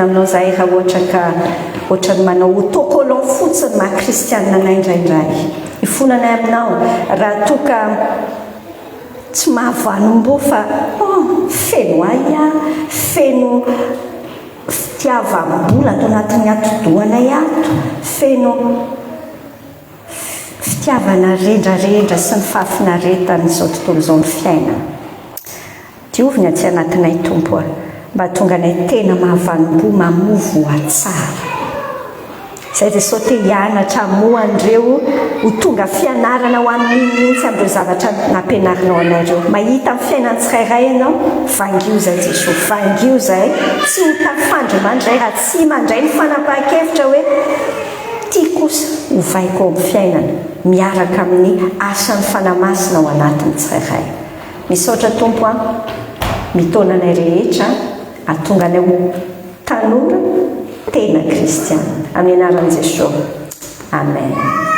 aminao zay raha ohatra ny manao autocollant fotsiny maha kristianina anay indraindray mifonanay aminao raha toka tsy mahavanombo fa feno feno fitiavam-bola ato anatin'ny atodohanay ato feno fitiavana rendrarendra sy ny fahafinaretan'izao tontolo izao ny fiaina dioviny atsy anatinay tompo mba tonga anay tena mahavanombo mamovo atsara zay jesosy te hianatra moan'ireo ho tonga fianarana ho amin'n'inymihitsy amin'ireo zavatra nampianarinao anareo mahita amin'ny fiainany tsirairay ianao vangio zay jesosy vangio zay tsy ho tafandry mandray raha tsy mandray ny fanapahan-kevitra hoe tia kosa hovaiko amin'ny fiainana miaraka amin'ny asan'ny fanamasina ao anatin'ny tsirairay misaotra tompo a mitaonanay rehetra atonga anay ho tanora tena kristiana amin'ny anaran'i Jesosy amen.